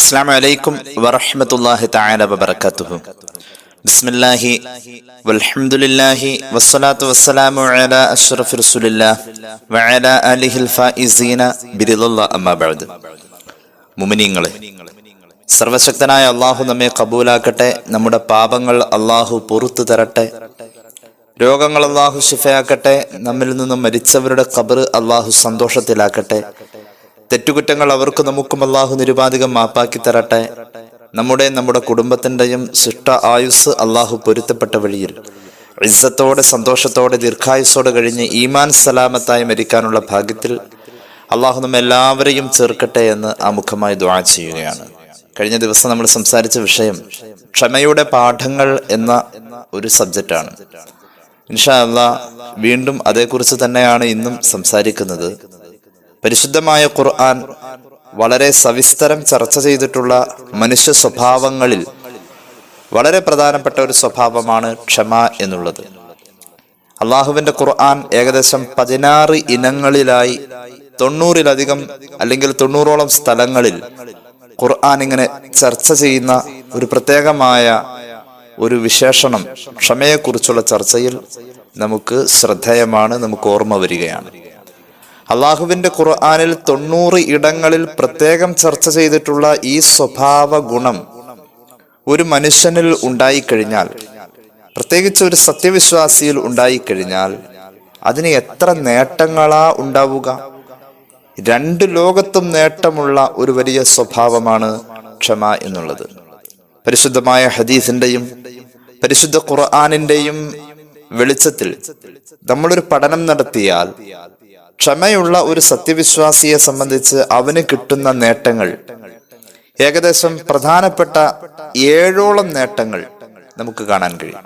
അസ്സലാമു അലൈക്കും വറഹ്മത്തുള്ളാഹി തആല വബറകാതുഹു. ബിസ്മില്ലാഹി വൽഹംദുലില്ലാഹി വസ്സലാത്തു വസ്സലാമു അലാ അഷ്റഫി റസൂലില്ലാഹ് വഅലാ ആലിഹിൽ ഫായിസീന ബിറിദല്ലാഹി അമ്മാ ബഅദ്. മുഅ്മിനീങ്ങളെ, സർവശക്തനായ അല്ലാഹു നമ്മെ കബൂലാക്കട്ടെ. നമ്മുടെ പാപങ്ങൾ അല്ലാഹു പുറത്തു തരട്ടെ. രോഗങ്ങൾ അല്ലാഹു ശിഫയാക്കട്ടെ. നമ്മിൽ നിന്നും മരിച്ചവരുടെ ഖബർ അല്ലാഹു സന്തോഷത്തിലാക്കട്ടെ. തെറ്റുകുറ്റങ്ങൾ അവർക്ക് നമുക്കും അല്ലാഹു നിരുപാധികം മാപ്പാക്കി തരട്ടെ. നമ്മുടെ കുടുംബത്തിൻ്റെയും ശിഷ്ട ആയുസ് അല്ലാഹു പൊരുത്തപ്പെട്ട വഴിയിൽ ഇസ്സത്തോടെ സന്തോഷത്തോടെ ദീർഘായുസ്സോടെ കഴിഞ്ഞ് ഈമാൻ സലാമത്തായി മരിക്കാനുള്ള ഭാഗ്യത്തിൽ അല്ലാഹു നമ്മെ എല്ലാവരെയും ചേർക്കട്ടെ എന്ന് ആമുഖമായി ദുആ ചെയ്യുകയാണ്. കഴിഞ്ഞ ദിവസം നമ്മൾ സംസാരിച്ച വിഷയം ക്ഷമയുടെ പാഠങ്ങൾ എന്ന ഒരു സബ്ജക്റ്റാണ്. ഇൻഷാ അല്ലാഹ് വീണ്ടും അതേക്കുറിച്ച് തന്നെയാണ് ഇന്നും സംസാരിക്കുന്നത്. പരിശുദ്ധമായ ഖുർആൻ വളരെ സവിസ്തരം ചർച്ച ചെയ്തിട്ടുള്ള മനുഷ്യ സ്വഭാവങ്ങളിൽ വളരെ പ്രധാനപ്പെട്ട ഒരു സ്വഭാവമാണ് ക്ഷമ എന്നുള്ളത്. അള്ളാഹുവിന്റെ ഖുർആൻ ഏകദേശം 16 ഇനങ്ങളിലായി 90-ലധികം അല്ലെങ്കിൽ 90ഓളം സ്ഥലങ്ങളിൽ ഖുർആൻ ഇങ്ങനെ ചർച്ച ചെയ്യുന്ന ഒരു പ്രത്യേകമായ ഒരു വിശേഷണം ക്ഷമയെക്കുറിച്ചുള്ള ചർച്ചയിൽ നമുക്ക് ശ്രദ്ധേയമാണ്, നമുക്ക് ഓർമ്മ വരികയാണ്. അള്ളാഹുവിന്റെ ഖുർആനിൽ 90 ഇടങ്ങളിൽ പ്രത്യേകം ചർച്ച ചെയ്തിട്ടുള്ള ഈ സ്വഭാവ ഗുണം ഒരു മനുഷ്യനിൽ ഉണ്ടായിക്കഴിഞ്ഞാൽ, പ്രത്യേകിച്ച് ഒരു സത്യവിശ്വാസിയിൽ ഉണ്ടായിക്കഴിഞ്ഞാൽ അതിന് എത്ര നേട്ടങ്ങളാ ഉണ്ടാവുക. 2 ലോകത്തും നേട്ടമുള്ള ഒരു വലിയ സ്വഭാവമാണ് ക്ഷമ എന്നുള്ളത്. പരിശുദ്ധമായ ഹദീസിന്റെയും പരിശുദ്ധ ഖുർആനിന്റെയും വെളിച്ചത്തിൽ നമ്മളൊരു പഠനം നടത്തിയാൽ ക്ഷമയുള്ള ഒരു സത്യവിശ്വാസിയെ സംബന്ധിച്ച് അവന് കിട്ടുന്ന നേട്ടങ്ങൾ ഏകദേശം പ്രധാനപ്പെട്ട 7ഓളം നേട്ടങ്ങൾ നമുക്ക് കാണാൻ കഴിയും.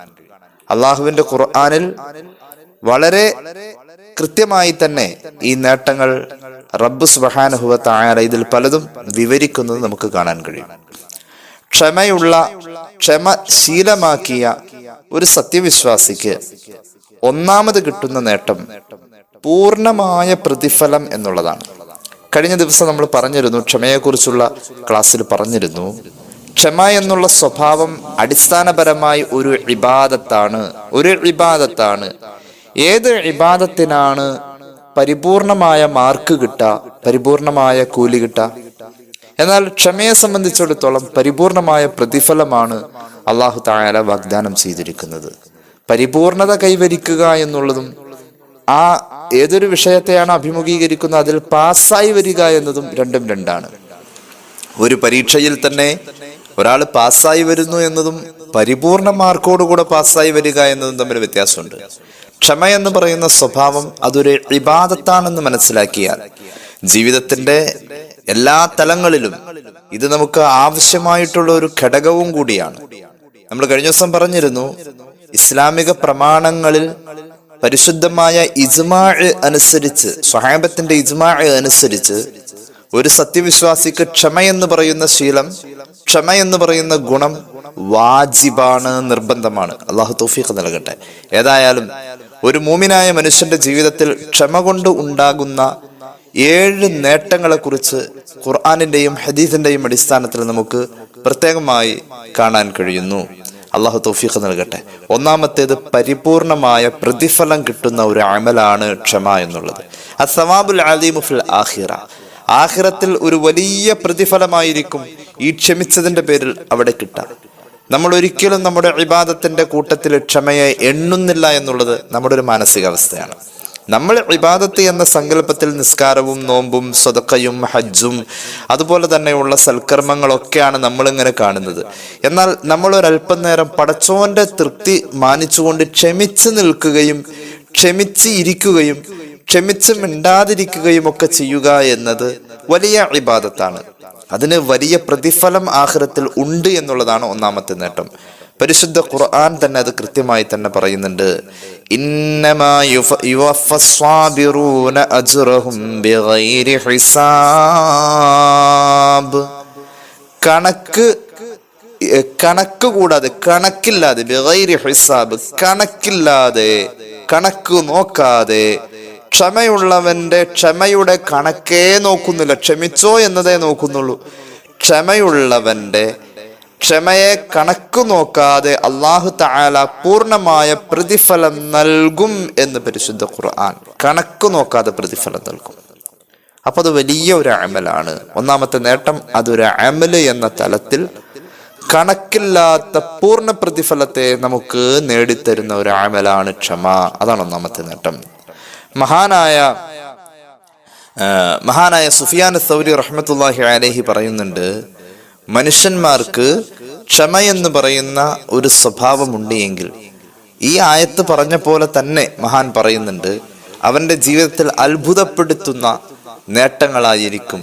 അള്ളാഹുവിന്റെ ഖുർആനിൽ വളരെ കൃത്യമായി തന്നെ ഈ നേട്ടങ്ങൾ റബ്ബ് സുബ്ഹാനഹു വ തആല ഇതിൽ പലതും വിവരിക്കുന്നത് നമുക്ക് കാണാൻ കഴിയും. ക്ഷമ ശീലമാക്കിയ ഒരു സത്യവിശ്വാസിക്ക് ഒന്നാമത് കിട്ടുന്ന നേട്ടം പൂർണ്ണമായ പ്രതിഫലം എന്നുള്ളതാണ്. കഴിഞ്ഞ ദിവസം നമ്മൾ പറഞ്ഞിരുന്നു, ക്ഷമയെക്കുറിച്ചുള്ള ക്ലാസ്സിൽ പറഞ്ഞിരുന്നു, ക്ഷമ എന്നുള്ള സ്വഭാവം അടിസ്ഥാനപരമായി ഒരു ഇബാദത്താണ്. ഏത് ഇബാദത്തിനാണ് പരിപൂർണമായ മാർക്ക് കിട്ടുക, പരിപൂർണമായ കൂലി കിട്ടുക? എന്നാൽ ക്ഷമയെ സംബന്ധിച്ചിടത്തോളം പരിപൂർണമായ പ്രതിഫലമാണ് അല്ലാഹു തആല വാഗ്ദാനം ചെയ്തിരിക്കുന്നത്. പരിപൂർണത കൈവരിക്കുക എന്നുള്ളതും ആ ഏതൊരു വിഷയത്തെയാണ് അഭിമുഖീകരിക്കുന്നത് അതിൽ പാസ്സായി വരിക എന്നതും രണ്ടാണ്. ഒരു പരീക്ഷയിൽ തന്നെ ഒരാൾ പാസ്സായി വരുന്നു എന്നതും പരിപൂർണ മാർക്കോടുകൂടെ പാസ്സായി വരിക എന്നതും തമ്മിൽ വ്യത്യാസമുണ്ട്. ക്ഷമ എന്ന് പറയുന്ന സ്വഭാവം അതൊരു ഇബാദത്താണെന്ന് മനസ്സിലാക്കിയാൽ ജീവിതത്തിന്റെ എല്ലാ തലങ്ങളിലും ഇത് നമുക്ക് ആവശ്യമായിട്ടുള്ള ഒരു ഘടകവും കൂടിയാണ്. നമ്മൾ കഴിഞ്ഞ ദിവസം പറഞ്ഞിരുന്നു, ഇസ്ലാമിക പ്രമാണങ്ങളിൽ പരിശുദ്ധമായ ഇജ്മാഅ് അനുസരിച്ച്, സ്വഹാബത്തിന്റെ ഇജ്മാഅ് അനുസരിച്ച് ഒരു സത്യവിശ്വാസിക്ക് ക്ഷമ എന്ന് പറയുന്ന ശീലം, ക്ഷമ എന്ന് പറയുന്ന ഗുണം വാജിബാണ്, നിർബന്ധമാണ്. അള്ളാഹു തൗഫീഖ് നൽകട്ടെ. ഏതായാലും ഒരു മൂമിനായ മനുഷ്യന്റെ ജീവിതത്തിൽ ക്ഷമ കൊണ്ട് ഉണ്ടാകുന്ന 7 നേട്ടങ്ങളെ കുറിച്ച് ഖുർആനിന്റെയും ഹദീസിന്റെയും അടിസ്ഥാനത്തിൽ നമുക്ക് പ്രത്യേകമായി കാണാൻ കഴിയുന്നു. അള്ളാഹു തൗഫീഖ് നൽകട്ടെ. ഒന്നാമത്തേത് പരിപൂർണമായ പ്രതിഫലം കിട്ടുന്ന ഒരു അമലാണ് ക്ഷമ എന്നുള്ളത്. അസ്സവാബുൽ അലീമു ഫിൽ ആഖിറ, ആഖിറത്തിൽ ഒരു വലിയ പ്രതിഫലമായിരിക്കും ഈ ക്ഷമിച്ചതിന്റെ പേരിൽ അവിടെ കിട്ടുക. നമ്മൾ ഒരിക്കലും നമ്മുടെ ഇബാദത്തിന്റെ കൂട്ടത്തിൽ ക്ഷമയെ എണ്ണുന്നില്ല എന്നുള്ളത് നമ്മുടെ ഒരു മാനസികാവസ്ഥയാണ്. നമ്മൾ ഇബാദത്ത് എന്ന സങ്കല്പത്തിൽ നിസ്കാരവും നോമ്പും സദഖയും ഹജ്ജും അതുപോലെ തന്നെയുള്ള സൽക്കർമ്മങ്ങളൊക്കെയാണ് നമ്മളിങ്ങനെ കാണുന്നത്. എന്നാൽ നമ്മൾ ഒരല്പം നേരം പടച്ചോന്റെ തൃപ്തി മാനിച്ചുകൊണ്ട് ക്ഷമിച്ച് നിൽക്കുകയും ക്ഷമിച്ച് ഇരിക്കുകയും ക്ഷമിച്ച് മിണ്ടാതിരിക്കുകയും ഒക്കെ ചെയ്യുക എന്നത് വലിയ ഇബാദത്താണ്. അതിന് വലിയ പ്രതിഫലം ആഖിറത്തിൽ ഉണ്ട് എന്നുള്ളതാണ് ഒന്നാമത്തെ നേട്ടം. പരിശുദ്ധ ഖുർആൻ തന്നെ അത് കൃത്യമായി തന്നെ പറയുന്നുണ്ട്. ഇന്നമാ യുവഫസ്സാബിറൂന അജ്റഹും ബിഗൈരി ഹിസാബ്, കണക്ക് കൂടാതെ, കണക്കില്ലാതെ, ബിഗൈരി ഹിസാബ്, കണക്കില്ലാതെ, കണക്ക് നോക്കാതെ ക്ഷമയുള്ളവന്റെ ക്ഷമയുടെ കണക്കേ നോക്കുന്നില്ല, ക്ഷമിച്ചോ എന്നതേ നോക്കുന്നുള്ളൂ. ക്ഷമയുള്ളവന്റെ ക്ഷമയെ കണക്കു നോക്കാതെ അല്ലാഹു തആല പൂർണ്ണമായ പ്രതിഫലം നൽകും എന്ന് പരിശുദ്ധ ഖുർആൻ. കണക്കു നോക്കാതെ പ്രതിഫലം നൽകും. അപ്പൊ അത് വലിയ ഒരു അമലാണ്. ഒന്നാമത്തെ നേട്ടം, അതൊരു അമല് എന്ന തലത്തിൽ കണക്കില്ലാത്ത പൂർണ്ണ പ്രതിഫലത്തെ നമുക്ക് നേടിത്തരുന്ന ഒരു അമലാണ് ക്ഷമ. അതാണ് ഒന്നാമത്തെ നേട്ടം. മഹാനായ സുഫിയാൻ സൗരി റഹ്മത്തുള്ളാഹി അലൈഹി പറയുന്നുണ്ട്, മനുഷ്യന്മാർക്ക് ക്ഷമ എന്ന് പറയുന്ന ഒരു സ്വഭാവമുണ്ട് എങ്കിൽ, ഈ ആയത്ത് പറഞ്ഞ പോലെ തന്നെ മഹാൻ പറയുന്നുണ്ട്, അവന്റെ ജീവിതത്തിൽ അത്ഭുതപ്പെടുത്തുന്ന നേട്ടങ്ങളായിരിക്കും,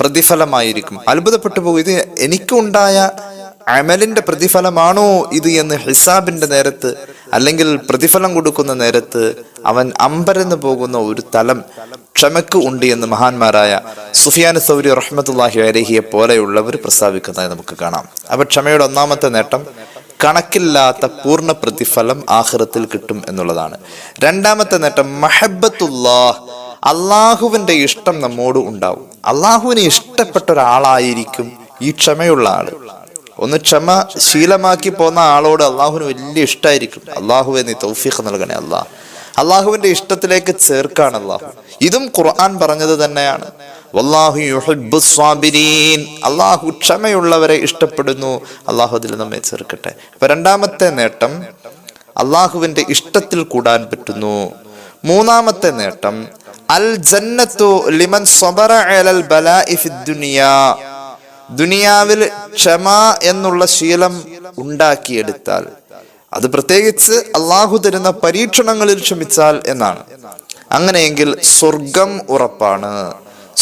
പ്രതിഫലമായിരിക്കും. അത്ഭുതപ്പെട്ടു പോകും, ഇത് എനിക്കുണ്ടായ അമലിന്റെ പ്രതിഫലമാണോ ഇത് എന്ന് ഹിസാബിന്റെ നേരത്ത് അല്ലെങ്കിൽ പ്രതിഫലം കൊടുക്കുന്ന നേരത്ത് അവൻ അമ്പരന്ന് പോകുന്ന ഒരു തലം ക്ഷമക്ക് ഉണ്ട് എന്ന് മഹാന്മാരായ സുഫിയാൻ സൗരി റഹ്മത്തുള്ളാഹി അലൈഹിയെ പോലെയുള്ളവർ പ്രസ്താവിക്കുന്നതായി നമുക്ക് കാണാം. അപ്പൊ ക്ഷമയുടെ ഒന്നാമത്തെ നേട്ടം, കണക്കില്ലാത്ത പൂർണ്ണ പ്രതിഫലം ആഖിറത്തിൽ കിട്ടും എന്നുള്ളതാണ്. രണ്ടാമത്തെ നേട്ടം, മഹബ്ബത്തുല്ലാഹ്, അള്ളാഹുവിന്റെ ഇഷ്ടം നമ്മോട് ഉണ്ടാവും. അള്ളാഹുവിനെ ഇഷ്ടപ്പെട്ട ഒരാളായിരിക്കും ഈ ക്ഷമയുള്ള ആള്. ഒന്ന് ക്ഷമ ശീലമാക്കി പോന്ന ആളോട് അള്ളാഹുവിന് വലിയ ഇഷ്ടമായിരിക്കും. അള്ളാഹുവെ നീ തൗഫീഖ് നൽകണേ അല്ലാഹ്, അള്ളാഹുവിന്റെ ഇഷ്ടത്തിലേക്ക് ചേർക്കാണ് അള്ളാഹു. ഇതും ഖുർആൻ പറഞ്ഞത് തന്നെയാണ്. വല്ലാഹു യുഹിബ്ബുസ് സ്വാബിരീൻ, അള്ളാഹു ക്ഷമയുള്ളവരെ ഇഷ്ടപ്പെടുന്നു. അള്ളാഹു അതിൽ നമ്മെ ചേർക്കട്ടെ. അപ്പൊ രണ്ടാമത്തെ നേട്ടം, അള്ളാഹുവിന്റെ ഇഷ്ടത്തിൽ കൂടാൻ പറ്റുന്നു. മൂന്നാമത്തെ നേട്ടം, അൽ ജന്നത്തു ലിമൻ സബറ അലൽ ബലാഇ ഫിദ് ദുനിയാ, ദുനിയാവിൽ ക്ഷമ എന്നുള്ള ശീലം ഉണ്ടാക്കിയെടുത്താൽ, അത് പ്രത്യേകിച്ച് അള്ളാഹു തരുന്ന പരീക്ഷണങ്ങളിൽ ക്ഷമിച്ചാൽ എന്നാണ്. അങ്ങനെയെങ്കിൽ സ്വർഗം ഉറപ്പാണ്,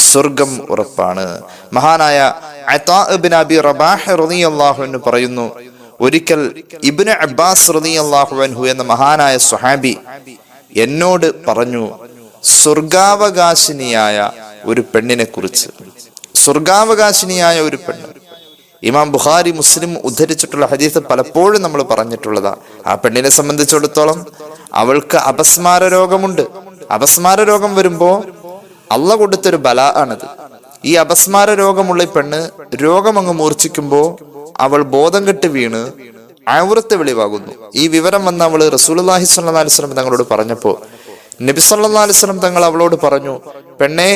സ്വർഗം ഉറപ്പാണ്. മഹാനായ അതാ ഇബ്നു അബി റബാഹ് റളിയല്ലാഹു അൻഹു പറയുന്നു, ഒരിക്കൽ ഇബ്നു അബ്ബാസ് റളിയല്ലാഹു അൻഹു എന്ന മഹാനായ സ്വഹാബി എന്നോട് പറഞ്ഞു, സ്വർഗാവകാശിനിയായ ഒരു പെണ്ണിനെ കുറിച്ച്. സ്വർഗാവകാശിനിയായ ഒരു പെണ്ണ്. ഇമാം ബുഖാരി മുസ്ലിം ഉദ്ധരിച്ചിട്ടുള്ള ഹദീസ് പലപ്പോഴും നമ്മൾ പറഞ്ഞിട്ടുള്ളതാ. ആ പെണ്ണിനെ സംബന്ധിച്ചിടത്തോളം അവൾക്ക് അപസ്മാര രോഗമുണ്ട്. അപസ്മാര രോഗം വരുമ്പോ അള്ളാഹ് കൊടുത്തൊരു ബലാ ആണത്. ഈ അപസ്മാര രോഗമുള്ള പെണ്ണ് രോഗം അങ്ങ് മൂർച്ഛിക്കുമ്പോ അവൾ ബോധം കെട്ട് വീണ് ഔറത്ത് വെളിവാകുന്നു. ഈ വിവരം വന്ന അവള് റസൂലുള്ളാഹി സ്വല്ലല്ലാഹി അലൈഹി വസല്ലം തങ്ങളോട് പറഞ്ഞപ്പോ നബി സല്ലല്ലാഹു അലൈഹി വസല്ലം തങ്ങൾ അവളോട് പറഞ്ഞു, പെണ്ണെ,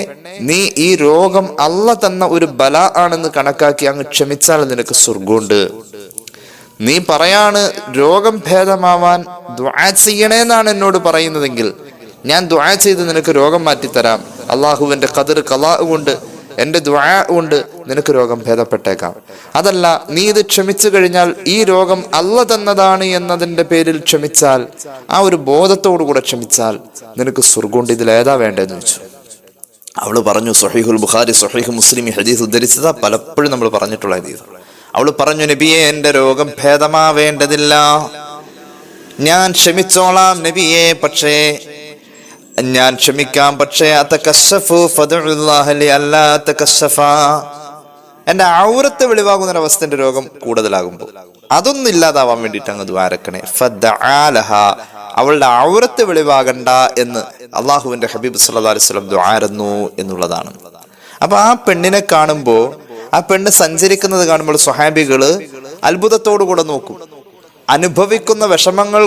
നീ ഈ രോഗം അള്ളാഹ് തന്ന ഒരു ബലാ ആണെന്ന് കണക്കാക്കി അങ്ങ് ക്ഷമിച്ചാൽ നിനക്ക് സ്വർഗമുണ്ട്. നീ പറയാണ് രോഗം ഭേദമാവാൻ ദുആ ചെയ്യണേന്നാണ് എന്നോട് പറയുന്നതെങ്കിൽ ഞാൻ ദുആ ചെയ്ത് നിനക്ക് രോഗം മാറ്റിത്തരാം. അള്ളാഹുവിന്റെ ഖദർ ഖലാ കൊണ്ട്, എന്റെ ദുആ കൊണ്ട് നിനക്ക് രോഗം ഭേദപ്പെട്ടേക്കാം. അതല്ല, നീ ഇത് ക്ഷമിച്ചു കഴിഞ്ഞാൽ ഈ രോഗം അള്ളാഹ് തന്നതാണ് എന്നതിന്റെ പേരിൽ ക്ഷമിച്ചാൽ, ആ ഒരു ബോധത്തോടു കൂടെ ക്ഷമിച്ചാൽ നിനക്ക് സ്വർഗമുണ്ട്. ഇതിലേതാ വേണ്ടതെന്ന് ചോദിച്ചു. അവള് പറഞ്ഞു, സ്വഹീഹുൽ ബുഖാരി സ്വഹീഹ് മുസ്ലിം ഹദീസ് ഉദ്ധരിച്ചതാ, പലപ്പോഴും നമ്മൾ പറഞ്ഞിട്ടുള്ള ഹദീസ്. അവള് പറഞ്ഞു, നബിയെ, എന്റെ രോഗം ഭേദമാവേണ്ടതില്ല, ഞാൻ ക്ഷമിച്ചോളാം നബിയെ, പക്ഷേ ഞാൻ ക്ഷമിക്കാം, പക്ഷേ എന്റെ ഔറത്ത് വെളിവാകുന്നൊരവസ്ഥ, എന്റെ രോഗം കൂടുതലാകുമ്പോൾ അതൊന്നും ഇല്ലാതാവാൻ വേണ്ടിയിട്ട് അങ്ങ് ദ്വാരക്കണേ. അവളുടെ ഔറത്ത് വെളിവാകണ്ട എന്ന് അള്ളാഹുവിന്റെ ഹബീബ് സല്ലല്ലാഹു അലൈഹി വസല്ലം ദുആരന്നു എന്നുള്ളതാണ്. അപ്പൊ ആ പെണ്ണിനെ കാണുമ്പോ, ആ പെണ്ണ് സഞ്ചരിക്കുന്നത് കാണുമ്പോൾ സ്വഹാബികള് അത്ഭുതത്തോടുകൂടെ നോക്കും. അനുഭവിക്കുന്ന വിഷമങ്ങൾ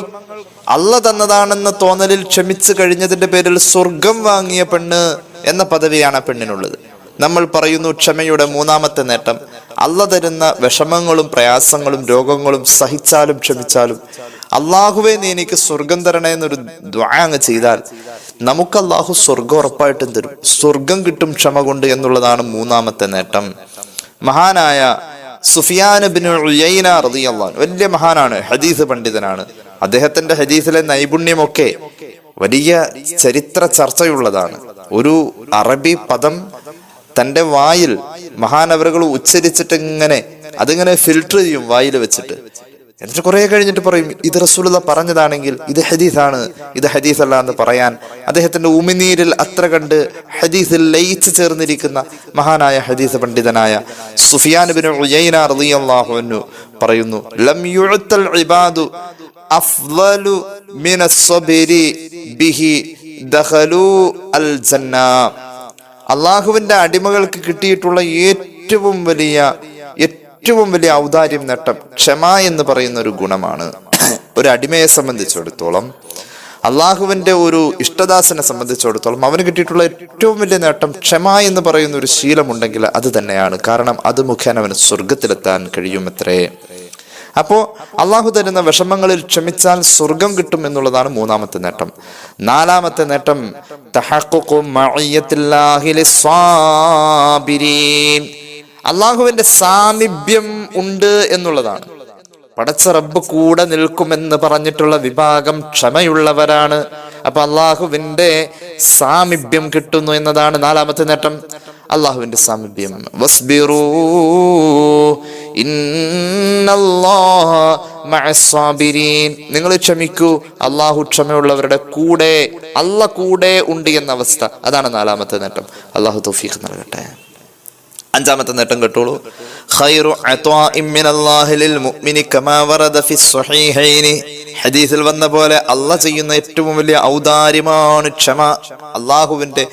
അള്ളാഹ് തന്നതാണെന്ന തോന്നലിൽ ക്ഷമിച്ചു കഴിഞ്ഞതിന്റെ പേരിൽ സ്വർഗം വാങ്ങിയ പെണ്ണ് എന്ന പദവിയാണ് ആ പെണ്ണിനുള്ളത്. നമ്മൾ പറയുന്നു, ക്ഷമയുടെ മൂന്നാമത്തെ നേട്ടം, അള്ളാഹ് തരുന്ന വിഷമങ്ങളും പ്രയാസങ്ങളും രോഗങ്ങളും സഹിച്ചാലും ക്ഷമിച്ചാലും അള്ളാഹുവേ നീ എനിക്ക് സ്വർഗം തരണേ എന്നൊരു ദുആ അങ്ങ് ചെയ്താൽ നമുക്ക് അള്ളാഹു സ്വർഗം ഉറപ്പായിട്ടും തരും. സ്വർഗം കിട്ടും ക്ഷമ കൊണ്ട് എന്നുള്ളതാണ് മൂന്നാമത്തെ നേട്ടം. മഹാനായ സുഫിയാൻ ഇബ്നു ഉയൈന റളിയല്ലാഹു അൻഹു വലിയ മഹാനാണ്, ഹദീസ് പണ്ഡിതനാണ്. അദ്ദേഹത്തിന്റെ ഹദീസിലെ നൈപുണ്യമൊക്കെ വലിയ ചരിത്ര ചർച്ചയുള്ളതാണ്. ഒരു അറബി പദം തന്റെ വായിൽ മഹാനവറുകൾ ഉച്ചരിച്ചിട്ട് അതിങ്ങനെ ഫിൽട്ടർ ചെയ്യും വായിൽ വെച്ചിട്ട്. എന്നിട്ട് കുറെ കഴിഞ്ഞിട്ട് പറയും, ഇത് റസൂലുള്ളാഹി പറഞ്ഞതാണെങ്കിൽ ഇത് ഹദീസാണ്, ഇത് ഹദീസ് അല്ല എന്ന് പറയാൻ അദ്ദേഹത്തിന്റെ ഉമിനീരിൽ അത്ര കണ്ട് ഹദീസിൽ ലയിച്ചു ചേർന്നിരിക്കുന്ന മഹാനായ ഹദീസ് പണ്ഡിതനായ സുഫിയാൻ ഇബ്നു ഉയൈന റളിയല്ലാഹു അൻഹു പറയുന്നു, ലം യുഅത്തൽ ഇബാദു അഫ്ളലു മിനസ് സബരി ബിഹി ദഖലു അൽ ജന്ന. അള്ളാഹുവിന്റെ അടിമകൾക്ക് കിട്ടിയിട്ടുള്ള ഏറ്റവും വലിയ ഏറ്റവും വലിയ ഔദാര്യം, നേട്ടം ക്ഷമ എന്ന് പറയുന്ന ഒരു ഗുണമാണ്. ഒരു അടിമയെ സംബന്ധിച്ചിടത്തോളം, അള്ളാഹുവിന്റെ ഒരു ഇഷ്ടദാസനെ സംബന്ധിച്ചിടത്തോളം അവന് കിട്ടിയിട്ടുള്ള ഏറ്റവും വലിയ നേട്ടം ക്ഷമ എന്ന് പറയുന്ന ഒരു ശീലമുണ്ടെങ്കിൽ അത് തന്നെയാണ്. കാരണം അത് മുഖേന അവന് സ്വർഗത്തിലെത്താൻ കഴിയുമത്രേ. അപ്പോ അള്ളാഹു തരുന്ന വിഷമങ്ങളിൽ ക്ഷമിച്ചാൽ സ്വർഗം കിട്ടും എന്നുള്ളതാണ് മൂന്നാമത്തെ നേട്ടം. നാലാമത്തെ നേട്ടം അള്ളാഹുവിന്റെ സാമീപ്യം ഉണ്ട് എന്നുള്ളതാണ്. പടച്ച റബ്ബ് കൂടെ നിൽക്കുമെന്ന് പറഞ്ഞിട്ടുള്ള വിഭാഗം ക്ഷമയുള്ളവരാണ്. അപ്പൊ അള്ളാഹുവിന്റെ സാമീപ്യം കിട്ടുന്നു എന്നതാണ് നാലാമത്തെ നേട്ടം, അള്ളാഹുവിന്റെ സാമീപ്യം. വസ്ബിറൂ ഇന്നല്ലാഹ മഅസ്സാബിരീൻ, നിങ്ങൾ ക്ഷമിക്കൂ, അള്ളാഹു ക്ഷമയുള്ളവരുടെ കൂടെ, അള്ളാഹ് കൂടെ ഉണ്ട് എന്ന അവസ്ഥ, അതാണ് നാലാമത്തെ നേട്ടം. അള്ളാഹു തൗഫീഖ് നൽകട്ടെ. അഞ്ചാമത്തെ നേട്ടം കേട്ടോളൂ. ഖൈറു അത്വാഇൻ മിനല്ലാഹി ലിൽ മുഅ്മിനി കമാ വറദ ഫിസ് സ്വഹീഹൈനി, ഹദീസിൽ വന്ന പോലെ അല്ലാഹ് ചെയ്യുന്ന ഏറ്റവും വലിയ ഔദാര്യമാണ് ക്ഷമ. അള്ളാഹുവിന്റെ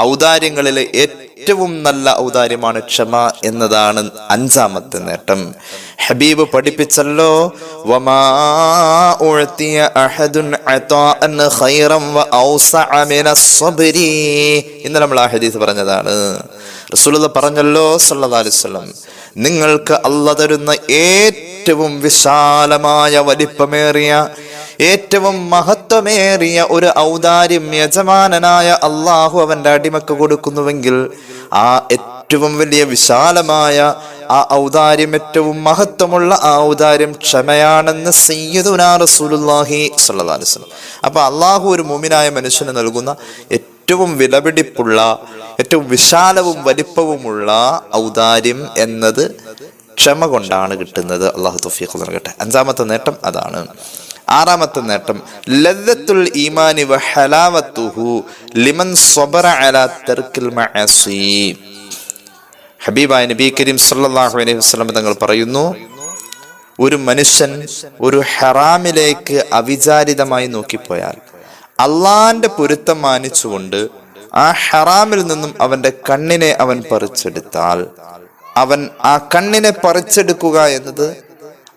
ഔദാര്യങ്ങളിലെ ഏറ്റവും നല്ല ഔദാര്യമാണ് ക്ഷമ എന്നതാണ് അഞ്ചാമത്തെ നേട്ടം. ഹബീബ് പഠിപ്പിച്ചല്ലോ, വമാ ഉഅതിയ അഹദുൻ അതാഅൻ ഖൈറൻ വ ഔസഅ മിനസ് സബ്രി. ഇന്ന് നമ്മൾ ആ ഹദീസ് പറഞ്ഞതാണ്. റസൂലുള്ളാഹി പറഞ്ഞല്ലോ സല്ലല്ലാഹു അലൈഹി വസല്ലം, നിങ്ങൾക്ക് അല്ലാഹ് തരുന്ന ഏറ്റവും വിശാലമായ വലിപ്പമേറിയ ഏറ്റവും മഹത്വമേറിയ ഒരു ഔദാര്യം യജമാനനായ അള്ളാഹു അവന്റെ അടിമക്ക് കൊടുക്കുന്നുവെങ്കിൽ ആ ഏറ്റവും വലിയ വിശാലമായ ആ ഔദാര്യം, ഏറ്റവും മഹത്വമുള്ള ആ ഔദാര്യം ക്ഷമയാണെന്ന് സയ്യിദുനാ റസൂലുള്ളാഹി സ്വല്ലല്ലാഹു അലൈഹി വസല്ലം. അപ്പൊ അള്ളാഹു ഒരു മുഅ്മിനായ മനുഷ്യന് നൽകുന്ന ഏറ്റവും വിലപിടിപ്പുള്ള, ഏറ്റവും വിശാലവും വലിപ്പവുമുള്ള ഔദാര്യം എന്നത് ക്ഷമ കൊണ്ടാണ് കിട്ടുന്നത്. അള്ളാഹു തൗഫീഖ് നൽകട്ടെ. അഞ്ചാമത്തെ നേട്ടം അതാണ്. ആറാമത്തെ നേട്ടം ലദ്ദത്തുൽ ഈമാനി വ ഹലാവത്തുഹു ലിമൻ സ്വബറ അലാ തർക്കിൽ മഅസി. ഹബീബായ നബി കരീം സല്ലല്ലാഹു അലൈഹി വസല്ലം തങ്ങൾ പറയുന്നു, ഒരു മനുഷ്യൻ ഒരു ഹറാമിലേക്ക് അവിചാരിതമായി നോക്കിപ്പോയാൽ അള്ളാന്റെ പൊരുത്തം മാനിച്ചുകൊണ്ട് ആ ഹറാമിൽ നിന്നും അവന്റെ കണ്ണിനെ അവൻ പറിച്ചെടുത്താൽ, അവൻ ആ കണ്ണിനെ പറിച്ചെടുക്കുക എന്നത്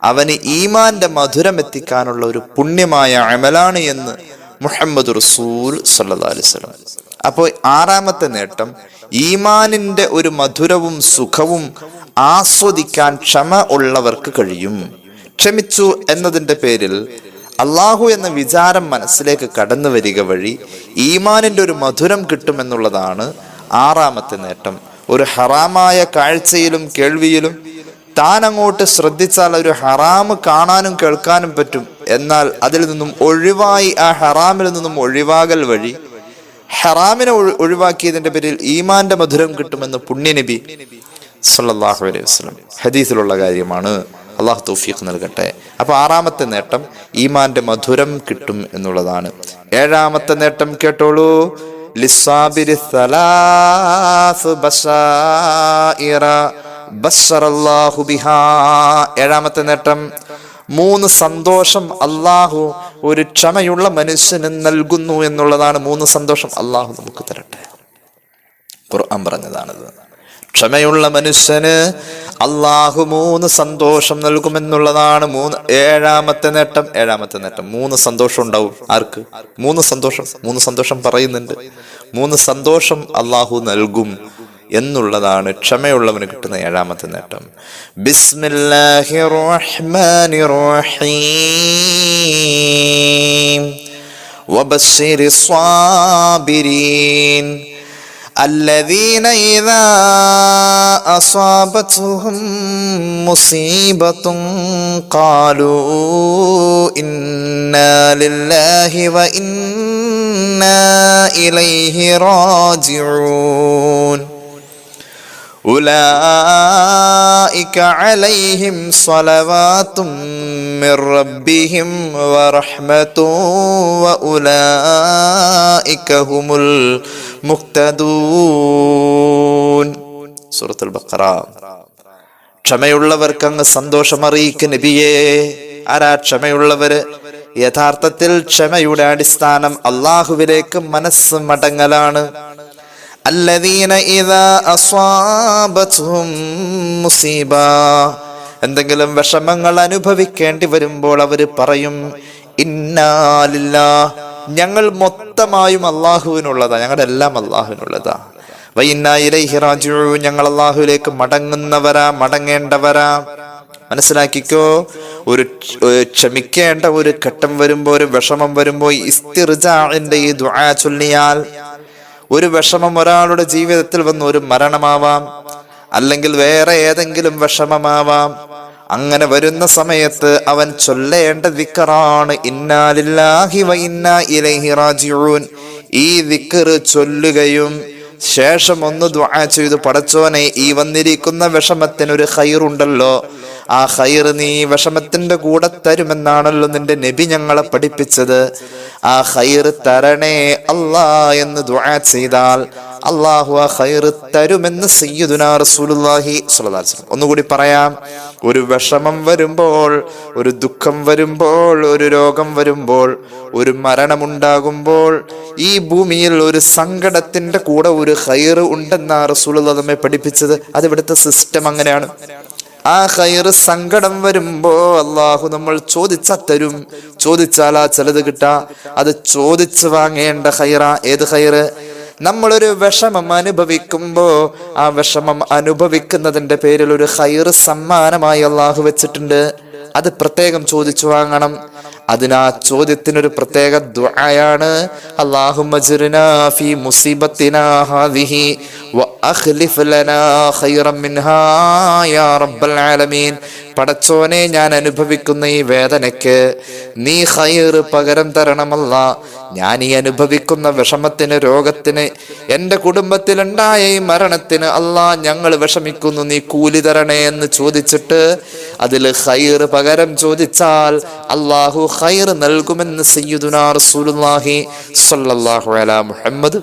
അവന് ഈമാന്റെ മധുരം എത്തിക്കാനുള്ള ഒരു പുണ്യമായ അമലാണ് എന്ന് മുഹമ്മദ് റസൂൽ സല്ലല്ലാഹു അലൈഹി വസല്ലം. അപ്പോൾ ആറാമത്തെ നേട്ടം, ഈമാനിന്റെ ഒരു മധുരവും സുഖവും ആസ്വദിക്കാൻ ക്ഷമ ഉള്ളവർക്ക് കഴിയും. ക്ഷമിച്ചു എന്നതിന്റെ പേരിൽ അള്ളാഹു എന്ന വിചാരം മനസ്സിലേക്ക് കടന്നു വരിക വഴി ഈമാനിന്റെ ഒരു മധുരം കിട്ടുമെന്നുള്ളതാണ് ആറാമത്തെ നേട്ടം. ഒരു ഹറാമായ കാഴ്ചയിലും കേൾവിയിലും താൻ അങ്ങോട്ട് ശ്രദ്ധിച്ചാൽ ഒരു ഹറാമ് കാണാനും കേൾക്കാനും പറ്റും. എന്നാൽ അതിൽ നിന്നും ഒഴിവായി, ആ ഹറാമിൽ നിന്നും ഒഴിവാകൽ വഴി ഹറാമിനെ ഒഴിവാക്കിയതിന്റെ പേരിൽ ഈമാന്റെ മധുരം കിട്ടുമെന്ന് പുണ്യനബി സല്ലല്ലാഹു അലൈഹി വസല്ലം ഹദീസിലുള്ള കാര്യമാണ്. അള്ളാഹു തൗഫീഖ് നൽകട്ടെ. അപ്പൊ ആറാമത്തെ നേട്ടം ഈമാന്റെ മധുരം കിട്ടും എന്നുള്ളതാണ്. ഏഴാമത്തെ നേട്ടം കേട്ടോളൂ. ലിസ്സാബിരി സലാസു ബശായിറ ബശറല്ലാഹു ബിഹാ. ഏഴാമത്തെ നേട്ടം, 3 സന്തോഷം അള്ളാഹു ഒരു ക്ഷമയുള്ള മനുഷ്യന് നൽകുന്നു എന്നുള്ളതാണ്. 3 സന്തോഷം അള്ളാഹു നമുക്ക് തരട്ടെ. ഖുർആൻ പറഞ്ഞതാണിത്. ക്ഷമയുള്ള മനുഷ്യന് അള്ളാഹു 3 സന്തോഷം നൽകുമെന്നുള്ളതാണ് ഏഴാമത്തെ നേട്ടം. 3 സന്തോഷം ഉണ്ടാവും. ആർക്ക്? 3 സന്തോഷം പറയുന്നുണ്ട്. 3 സന്തോഷം അള്ളാഹു നൽകും എന്നുള്ളതാണ് ക്ഷമയുള്ളവന് കിട്ടുന്ന ഏഴാമത്തെ നേട്ടം. ബിസ്മില്ലാഹിർ റഹ്മാനിർ റഹീം വബശ്ശിരിസ് സ്വാബിരീൻ الذين إذا أصابتهم مصيبة قالوا إنا لله وإنا إليه راجعون أولئك عليهم صلوات من ربهم ورحمة وأولئك هم المهتدون. സൂറത്തുൽ ബഖറ. ക്ഷമയുള്ളവർക്ക് അങ്ങ് സന്തോഷം അറിയിക്കും നബിയേ. ആരാ ക്ഷമയുള്ളവര്? യഥാർത്ഥത്തിൽ ക്ഷമയുടെ അടിസ്ഥാനം അള്ളാഹുവിലേക്ക് മനസ്സ് മടങ്ങലാണ്. الذين إذا أصابتهم مصيبة എന്തെങ്കിലും വിഷമങ്ങൾ അനുഭവിക്കേണ്ടി വരുമ്പോൾ അവർ പറയും, ഇന്നാ ലില്ലാഹ്, ഞങ്ങൾ മൊത്തമായും അള്ളാഹുവിനുള്ളതാ, ഞങ്ങളുടെ എല്ലാം അള്ളാഹുവിനുള്ളതാ. വ ഇന്നാ ഇലൈഹി റാജിഊൻ, ഞങ്ങൾ അള്ളാഹുവിലേക്ക് മടങ്ങേണ്ടവരാ. മനസ്സിലാക്കിക്കോ, ഒരു ക്ഷമിക്കേണ്ട ഒരു ഘട്ടം വരുമ്പോ, ഒരു വിഷമം വരുമ്പോ ഇസ്തിർജാഇന്റെ ഈ ദുആ ചൊല്ലിയാൽ, ഒരു വിഷമം ഒരാളുടെ ജീവിതത്തിൽ വന്ന് ഒരു മരണമാവാം, അല്ലെങ്കിൽ വേറെ ഏതെങ്കിലും വിഷമമാവാം. അങ്ങനെ വരുന്ന സമയത്ത് അവൻ ചൊല്ലേണ്ട ദിക്റാണ് ഇന്നാ ലില്ലാഹി വ ഇന്നാ ഇലൈഹി റാജിഊൻ. ഈ ദിക്ർ ചൊല്ലുകയും ശേഷം ഒന്ന് ദുആ ചെയ്തു, പടച്ചോനെ ഈ വന്നിരിക്കുന്ന വിഷമത്തിനൊരു ഖൈറുണ്ടല്ലോ, ആ ഖൈർ നീ വിഷമത്തിന്റെ കൂടെ തരുമെന്നാണല്ലോ നിന്റെ നബി ഞങ്ങളെ പഠിപ്പിച്ചത്. ആ ഖൈർ തരണേ അല്ലാ എന്ന് ദുആ ചെയ്താൽ അല്ലാഹു ആ ഖൈർ തരുമെന്ന് സയ്യിദുനാ റസൂലുള്ളാഹി സ്വല്ലല്ലാഹു അലൈഹി വസല്ലം. ഒന്നുകൂടി പറയാം, ഒരു വിഷമം വരുമ്പോൾ, ഒരു ദുഃഖം വരുമ്പോൾ, ഒരു രോഗം വരുമ്പോൾ, ഒരു മരണമുണ്ടാകുമ്പോൾ, ഈ ഭൂമിയിൽ ഒരു സങ്കടത്തിന്റെ കൂടെ ഒരു ഖൈർ ഉണ്ടെന്നാ റസൂലുള്ളാഹി നമ്മെ പഠിപ്പിച്ചത്. അത് ഇവിടുത്തെ സിസ്റ്റം അങ്ങനെയാണ്. ആ ഖൈർ സങ്കടം വരുമ്പോ അള്ളാഹു നമ്മൾ ചോദിച്ചാൽ തരും. ചോദിച്ചാലാ ചിലത് കിട്ടാ. അത് ചോദിച്ചു വാങ്ങേണ്ട ഖൈറാ. ഏത് ഖൈറ്? നമ്മളൊരു വിഷമം അനുഭവിക്കുമ്പോ ആ വിഷമം അനുഭവിക്കുന്നതിന്റെ പേരിൽ ഒരു ഖൈർ സമ്മാനമായി അള്ളാഹു വെച്ചിട്ടുണ്ട്. അത് പ്രത്യേകം ചോദിച്ചു വാങ്ങണം. അതിനാ ചോദ്യത്തിനൊരു പ്രത്യേക ദുആയാണ്, അല്ലാഹുമ്മ അജ്റിനാ ഫീ മുസീബത്തിനാ ഹാദിഹി വ അഖ്ലിഫ് ലനാ ഖൈറൻ മിൻഹാ യാ റബ്ബൽ ആലമീൻ. പടച്ചോനെ, ഞാൻ അനുഭവിക്കുന്ന ഈ വേദനയ്ക്ക് നീ ഖൈർ പകരം തരണമല്ല. ഞാൻ ഈ അനുഭവിക്കുന്ന വിഷമത്തിന്, രോഗത്തിന്, എൻ്റെ കുടുംബത്തിലുണ്ടായ ഈ മരണത്തിന് അല്ലാ ഞങ്ങൾ വിഷമിക്കുന്നു, നീ കൂലി തരണേ എന്ന് ചോദിച്ചിട്ട് അതിൽ ഖൈർ പകരം ചോദിച്ചാൽ അല്ലാഹു ഖൈർ നൽകുമെന്ന് സയ്യിദുനാ റസൂലുള്ളാഹി സ്വല്ലല്ലാഹു അലാ മുഹമ്മദ്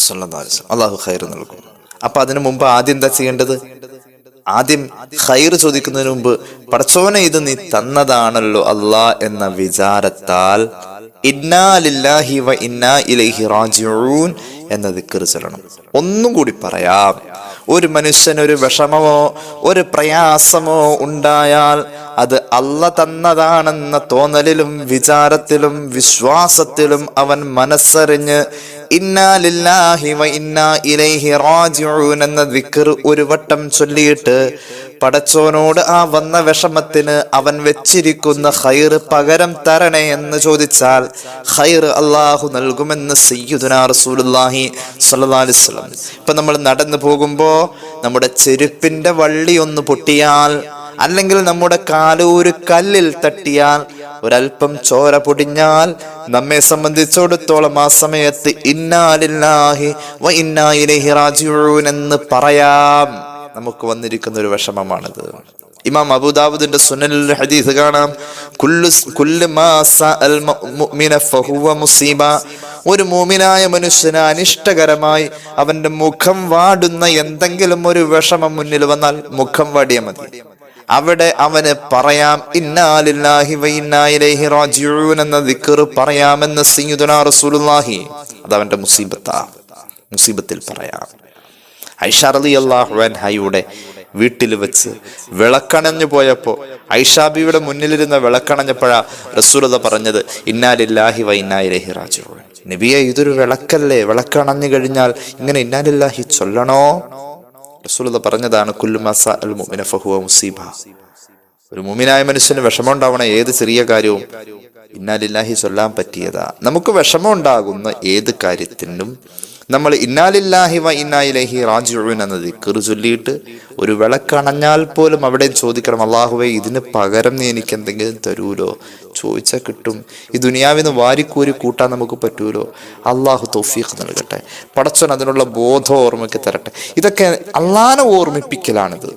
സ്വല്ലല്ലാഹു അലൈഹി വസല്ലം. അല്ലാഹു ഖൈർ നൽകും. അപ്പൊ അതിനു മുമ്പ് ആദ്യം എന്താ ചെയ്യേണ്ടത്? ആദ്യം ഖൈർ ചോദിക്കുന്നതിന് മുമ്പ് പടച്ചോനെ ഇത് നീ തന്നതാണല്ലോ അല്ലാ എന്ന വിചാരത്താൽ ഇന്നാ ലില്ലാഹി വ ഇന്നാ ഇലൈഹി റാജിഊൻ എന്ന ദിക്ർ ചൊല്ലണം. ഒന്നും കൂടി പറയാം, ഒരു മനുഷ്യനൊരു വിഷമമോ ഒരു പ്രയാസമോ ഉണ്ടായാൽ അത് അല്ലാഹ് തന്നതാണെന്ന തോന്നലിലും വിചാരത്തിലും വിശ്വാസത്തിലും അവൻ മനസ്സറിഞ്ഞ് ഇന്നാ ലില്ലാഹി വ ഇന്നാ ഇലൈഹി റാജിഊൻ എന്ന ദിക്ർ ഒരു വട്ടം ചൊല്ലിയിട്ട് പടച്ചോനോട് ആ വന്ന വിഷമത്തിന് അവൻ വെച്ചിരിക്കുന്ന ഖൈർ പകരം തരണേ എന്ന് ചോദിച്ചാൽ ഖൈർ അല്ലാഹു നൽകുമെന്ന് സയ്യിദുനാ റസൂലുള്ളാഹി സ്വല്ലല്ലാഹു അലൈഹി വസല്ലം. ഇപ്പൊ നമ്മൾ നടന്നു പോകുമ്പോ നമ്മുടെ ചെരുപ്പിന്റെ വള്ളി ഒന്ന് പൊട്ടിയാൽ, അല്ലെങ്കിൽ നമ്മുടെ കാലൂര് കല്ലിൽ തട്ടിയാൽ, ഒരൽപ്പം ചോര പൊടിഞ്ഞാൽ നമ്മെ സംബന്ധിച്ചിടത്തോളം ആ സമയത്ത് ഇന്നാ ലില്ലാഹി വ ഇന്നാ ഇലൈഹി റാജിഊൻ എന്ന് പറയാം. നമുക്ക് വന്നിരിക്കുന്ന ഒരു വിഷമമാണിത്. ഇമാം അബൂദാവൂദിന്റെ സുനനിൽ ഹദീസ് കാണാം, കുല്ലു മാ സഅൽ മുഅ്മിന ഫഹുവ മുസീബ. ഒരു മുഅ്മിനായ മനുഷ്യന് അനിഷ്ടകരമായി അവന്റെ മുഖം വാടുന്ന എന്തെങ്കിലും ഒരു വിഷമം മുന്നിൽ വന്നാൽ മുഖം വാടിയാൽ മതി. അവിടെ അവന് പറയാം ഇന്നാ ലില്ലാഹി വ ഇന്നാ ഇലൈഹി റാജിഊൻ എന്ന ദിക്ർ പറയാമെന്ന് സയ്യിദുനാ റസൂലുള്ളാഹി. അത് അവന്റെ മുസീബത്തിൽ പറയാം. ഐഷ റളിയല്ലാഹു അൻഹയുടെ വീട്ടിൽ വെച്ച് വിളക്കണഞ്ഞു പോയപ്പോ, ഐഷാ ബിയുടെ മുന്നിലിരുന്ന വിളക്കണഞ്ഞപ്പോഴാ റസൂലുള്ളാഹി പറഞ്ഞത് ഇന്നാ ലില്ലാഹി വ ഇന്നാ ഇലൈഹി റാജിഊൻ. നബിയെ, ഇതൊരു വിളക്കല്ലേ, വിളക്കണഞ്ഞു കഴിഞ്ഞാൽ ഇങ്ങനെ ഇന്നാ ലില്ലാഹി ചൊല്ലണോ? റസൂലുള്ളാഹി പറഞ്ഞതാണ് കുല്ലു മാ സഅൽ മുഅ്മിന ഫഹുവ മുസീബ. ഒരു മുഅ്മിനായ മനുഷ്യന് വിഷമം ഉണ്ടാവണ ഏത് ചെറിയ കാര്യവും ഇന്നാ ലില്ലാഹി ചൊല്ലാൻ പറ്റിയതാ. നമുക്ക് വിഷമം ഉണ്ടാകുന്ന ഏത് കാര്യത്തിനും നമ്മൾ ഇന്നാ ലില്ലാഹി വ ഇന്നാ ഇലൈഹി റാജിഊൻ എന്ന ദിക്ർ ചൊല്ലിയിട്ട് ഒരു വിളക്കണഞ്ഞാൽ പോലും അവിടെ ചോദിക്കണം, അല്ലാഹുവേ ഇതിന് പകരം നീ എനിക്ക് എന്തെങ്കിലും തരൂലോ? ചോദിച്ചാൽ കിട്ടും. ഈ ദുനിയാവിന്ന് വാരിക്കൂരി കൂട്ടാൻ നമുക്ക് പറ്റൂലോ? അള്ളാഹു തൗഫീഖ് നൽകട്ടെ. പടച്ചോൻ അതിനുള്ള ബോധം ഓർമ്മയ്ക്ക് തരട്ടെ. ഇതൊക്കെ അള്ളാഹനെ ഓർമ്മിപ്പിക്കലാണിത്.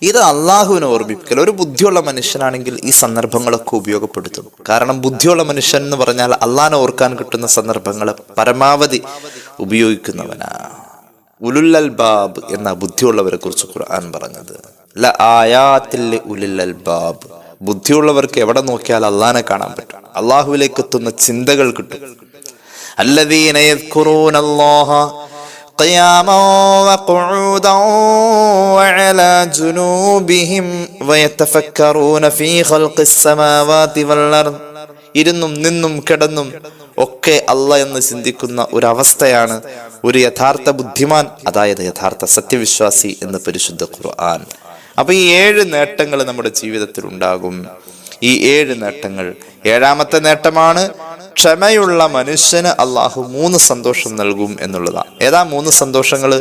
ഇത് അള്ളാഹുവിനെ ഓർമ്മിപ്പിക്കൽ. ഒരു ബുദ്ധിയുള്ള മനുഷ്യനാണെങ്കിൽ ഈ സന്ദർഭങ്ങളൊക്കെ ഉപയോഗപ്പെടുത്തും. കാരണം ബുദ്ധിയുള്ള മനുഷ്യൻ എന്ന് പറഞ്ഞാൽ അള്ളാഹനെ ഓർക്കാൻ കിട്ടുന്ന സന്ദർഭങ്ങളെ പരമാവധി ഉപയോഗിക്കുന്നവനാ. ഉലുൽ അൽബാബ് എന്ന ബുദ്ധിയുള്ളവരെ കുറിച്ച് ഖുർആൻ പറഞ്ഞത് ല ആയാത്തിൽ ഉലുൽ അൽബാബ്. ബുദ്ധിയുള്ളവർക്ക് എവിടെ നോക്കിയാൽ അള്ളാഹനെ കാണാൻ പറ്റും, അള്ളാഹുവിലേക്ക് എത്തുന്ന ചിന്തകൾ കിട്ടും. അല്ലദീന യദ്കുറൂനല്ലാഹ قياما وقعودا وعلى جنوبهم ويتفكرون في خلق السماوات والأرض. ഇരുന്നും നിന്നും കിടന്നും ഒക്കെ അല്ല എന്ന് ചിന്തിക്കുന്ന ഒരവസ്ഥയാണ് ഒരു യഥാർത്ഥ ബുദ്ധിമാൻ, അതായത് യഥാർത്ഥ സത്യവിശ്വാസി എന്ന് പരിശുദ്ധ ഖുർആൻ. അപ്പൊ ഈ 7 നേട്ടങ്ങൾ നമ്മുടെ ജീവിതത്തിൽ ഉണ്ടാകും. ഈ 7 നേട്ടങ്ങൾ, 7ാമത്തെ നേട്ടമാണ് ക്ഷമയുള്ള മനുഷ്യന് അള്ളാഹു 3 സന്തോഷം നൽകും എന്നുള്ളതാണ്. ഏതാ 3 സന്തോഷങ്ങൾ?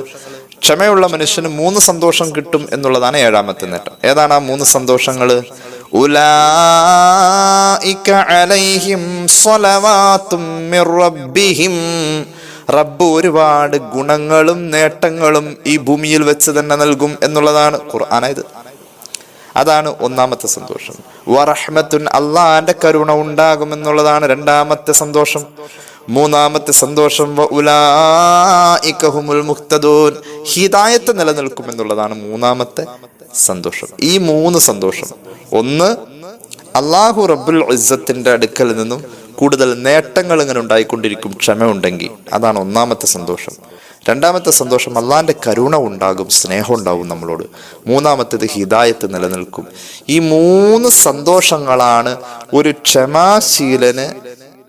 ക്ഷമയുള്ള മനുഷ്യന് 3 സന്തോഷം കിട്ടും എന്നുള്ളതാണ് 7ാമത്തെ നേട്ടം. ഏതാണ് ആ 3 സന്തോഷങ്ങൾ? ഉലൈക അലൈഹിം സ്വലവാത്തും മിർ റബ്ബിഹിം. റബ്ബ് ഒരുപാട് ഗുണങ്ങളും നേട്ടങ്ങളും ഈ ഭൂമിയിൽ വെച്ച് തന്നെ നൽകും എന്നുള്ളതാണ് ഖുർആനായത്. അതാണ് 1ാമത്തെ സന്തോഷം. വറഹ്മത്തുൻ, അള്ളാന്റെ കരുണ ഉണ്ടാകും എന്നുള്ളതാണ് 2ാമത്തെ സന്തോഷം. 3ാമത്തെ സന്തോഷം വഉലൈക ഹുമുൽ മുഹ്തദൂൻ, ഹിദായത്ത് നിലനിൽക്കും എന്നുള്ളതാണ് 3ാമത്തെ സന്തോഷം. ഈ 3 സന്തോഷം, ഒന്ന് അല്ലാഹു റബ്ബുൽ ഇസ്സത്തിന്റെ അടുക്കൽ നിന്നും കൂടുതൽ നേട്ടങ്ങൾ ഇങ്ങനെ ഉണ്ടായിക്കൊണ്ടിരിക്കും ക്ഷമയുണ്ടെങ്കിൽ, അതാണ് 1ാമത്തെ സന്തോഷം. 2ാമത്തെ സന്തോഷം അള്ളാന്റെ കരുണ ഉണ്ടാകും, സ്നേഹം ഉണ്ടാകും നമ്മളോട്. 3ാമത്തേത് ഹിദായത്ത് നിലനിൽക്കും. ഈ 3 സന്തോഷങ്ങളാണ് ഒരു ക്ഷമാശീലന്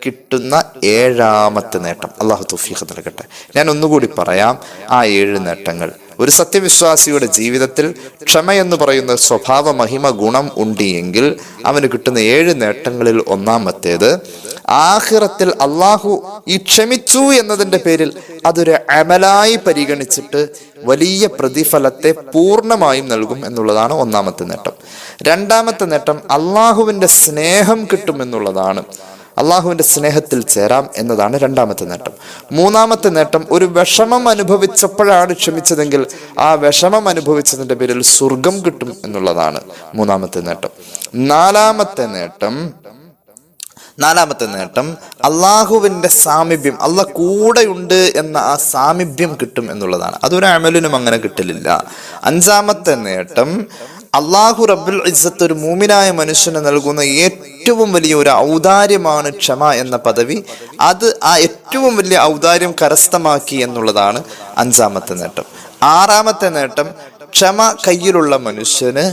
കിട്ടുന്ന 7ാമത്തെ നേട്ടം. അള്ളാഹു തൗഫീഖ് നൽകട്ടെ. ഞാൻ ഒന്നുകൂടി പറയാം ആ 7 നേട്ടങ്ങൾ. ഒരു സത്യവിശ്വാസിയുടെ ജീവിതത്തിൽ ക്ഷമ എന്ന് പറയുന്ന സ്വഭാവ മഹിമ ഗുണം ഉണ്ട് എങ്കിൽ അവന് കിട്ടുന്ന 7 നേട്ടങ്ങളിൽ 1ാമത്തേത്, ആഖിറത്തിൽ അള്ളാഹു ഈ ക്ഷമിച്ചു എന്നതിന്റെ പേരിൽ അതൊരു അമലായി പരിഗണിച്ചിട്ട് വലിയ പ്രതിഫലത്തെ പൂർണ്ണമായും നൽകും എന്നുള്ളതാണ് 1ാമത്തെ നേട്ടം. 2ാമത്തെ നേട്ടം അള്ളാഹുവിന്റെ സ്നേഹം കിട്ടും എന്നുള്ളതാണ്. അള്ളാഹുവിന്റെ സ്നേഹത്തിൽ ചേരാം എന്നതാണ് 2ാമത്തെ നേട്ടം. 3ാമത്തെ നേട്ടം, ഒരു വിഷമം അനുഭവിച്ചപ്പോഴാണ് ക്ഷമിച്ചതെങ്കിൽ ആ വിഷമം അനുഭവിച്ചതിന്റെ പേരിൽ സ്വർഗം കിട്ടും എന്നുള്ളതാണ് 3ാമത്തെ നേട്ടം. 4ാമത്തെ നേട്ടം അള്ളാഹുവിന്റെ സാമീപ്യം, അള്ളാഹ് കൂടെയുണ്ട് എന്ന ആ സാമീപ്യം കിട്ടും എന്നുള്ളതാണ്. അതൊരു അമലിനും അങ്ങനെ കിട്ടലില്ല. 5ാമത്തെ നേട്ടം, അള്ളാഹു റബ്ബുൽ ഇസ്സത്ത് ഒരു മൂമിനായ മനുഷ്യന് നൽകുന്ന ഏറ്റവും വലിയ ഒരു ഔദാര്യമാണ് ക്ഷമ എന്ന പദവി. അത് ആ ഏറ്റവും വലിയ ഔദാര്യം കരസ്ഥമാക്കി എന്നുള്ളതാണ് 5ാമത്തെ നേട്ടം. 6ാമത്തെ നേട്ടം, ക്ഷമ കയ്യിലുള്ള മനുഷ്യന്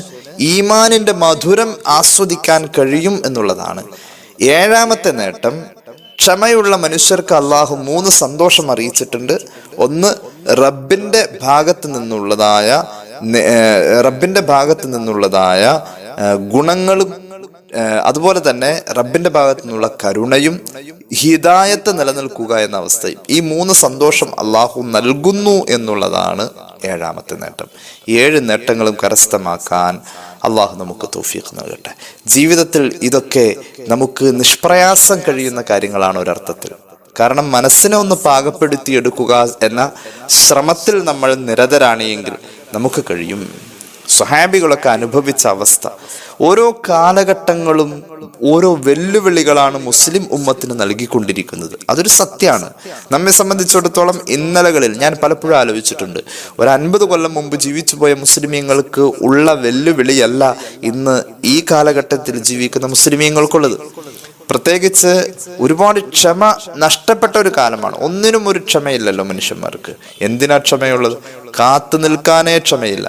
ഈമാനിന്റെ മധുരം ആസ്വദിക്കാൻ കഴിയും എന്നുള്ളതാണ്. 7ാമത്തെ നേട്ടം, ക്ഷമയുള്ള മനുഷ്യർക്ക് അള്ളാഹു 3 സന്തോഷം അറിയിച്ചിട്ടുണ്ട്. ഒന്ന്, റബ്ബിന്റെ ഭാഗത്ത് നിന്നുള്ളതായ ഗുണങ്ങളും അതുപോലെ തന്നെ റബ്ബിന്റെ ഭാഗത്തു നിന്നുള്ള കരുണയും ഹിദായത്ത് നിലനിൽക്കുക എന്ന അവസ്ഥയും. ഈ 3 സന്തോഷം അള്ളാഹു നൽകുന്നു എന്നുള്ളതാണ് 7ാമത്തെ നേട്ടം. 7 നേട്ടങ്ങളും കരസ്ഥമാക്കാൻ അള്ളാഹു നമുക്ക് തൗഫീഖ് നൽകട്ടെ. ജീവിതത്തിൽ ഇതൊക്കെ നമുക്ക് നിഷ്പ്രയാസം കഴിയുന്ന കാര്യങ്ങളാണ് ഒരർത്ഥത്തിൽ. കാരണം മനസ്സിനെ ഒന്ന് പാകപ്പെടുത്തിയെടുക്കുക എന്ന ശ്രമത്തിൽ നമ്മൾ നിരതരാണ് എങ്കിൽ നമുക്ക് കഴിയും. സ്വഹാബികളൊക്കെ അനുഭവിച്ച അവസ്ഥ, ഓരോ കാലഘട്ടങ്ങളും ഓരോ വെല്ലുവിളികളാണ് മുസ്ലിം ഉമ്മത്തിന് നൽകിക്കൊണ്ടിരിക്കുന്നത്. അതൊരു സത്യമാണ്. നമ്മെ സംബന്ധിച്ചിടത്തോളം ഇന്നലകളിൽ ഞാൻ പലപ്പോഴും ആലോചിച്ചിട്ടുണ്ട്, ഒരു 50 കൊല്ലം മുമ്പ് ജീവിച്ചു പോയ മുസ്ലിമീങ്ങൾക്ക് ഉള്ള വെല്ലുവിളിയല്ല ഇന്ന് ഈ കാലഘട്ടത്തിൽ ജീവിക്കുന്ന മുസ്ലിമീങ്ങൾക്കുള്ളത്. പ്രത്യേകിച്ച് ഒരുപാട് ക്ഷമ നഷ്ടപ്പെട്ട ഒരു കാലമാണ്. ഒന്നിനും ഒരു ക്ഷമയില്ലല്ലോ മനുഷ്യന്മാർക്ക്. എന്തിനാ ക്ഷമയുള്ളത്? കാത്തു നിൽക്കാനേ ക്ഷമയില്ല.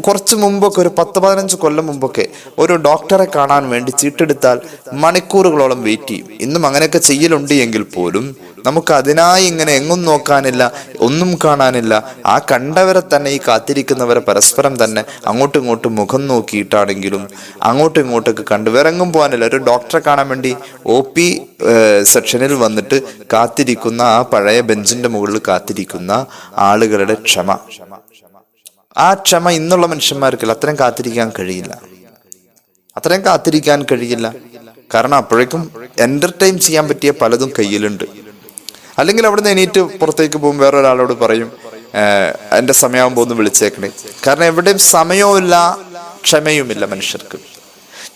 കുറച്ച് മുമ്പൊക്കെ, ഒരു 10-15 കൊല്ലം മുമ്പൊക്കെ ഒരു ഡോക്ടറെ കാണാൻ വേണ്ടി ചീട്ടെടുത്താൽ മണിക്കൂറുകളോളം വെയിറ്റ് ചെയ്യും. ഇന്നും അങ്ങനെയൊക്കെ ചെയ്യലുണ്ട് എങ്കിൽ പോലും നമുക്ക് അതിനായി ഇങ്ങനെ എങ്ങും നോക്കാനില്ല, ഒന്നും കാണാനില്ല. ആ കണ്ടവരെ തന്നെ, ഈ കാത്തിരിക്കുന്നവരെ പരസ്പരം തന്നെ അങ്ങോട്ടും ഇങ്ങോട്ടും മുഖം നോക്കിയിട്ടാണെങ്കിലും അങ്ങോട്ടും ഇങ്ങോട്ടൊക്കെ കണ്ടു വേറെങ്ങും പോകാനില്ല. ഒരു ഡോക്ടറെ കാണാൻ വേണ്ടി OP സെക്ഷനിൽ വന്നിട്ട് കാത്തിരിക്കുന്ന, ആ പഴയ ബെഞ്ചിന്റെ മുകളിൽ കാത്തിരിക്കുന്ന ആളുകളുടെ ക്ഷമ, ആ ക്ഷമ ഇന്നുള്ള മനുഷ്യന്മാർക്കില്ല. അത്രയും കാത്തിരിക്കാൻ കഴിയില്ല. കാരണം അപ്പോഴേക്കും എന്റർടൈൻ ചെയ്യാൻ പറ്റിയ പലതും കയ്യിലുണ്ട്. അല്ലെങ്കിൽ അവിടുന്ന് എണീറ്റ് പുറത്തേക്ക് പോകും, വേറൊരാളോട് പറയും എൻ്റെ സമയമാകുമ്പോൾ ഒന്ന് വിളിച്ചേക്കണേ. കാരണം എവിടെയും സമയവും ഇല്ല, ക്ഷമയുമില്ല മനുഷ്യർക്ക്.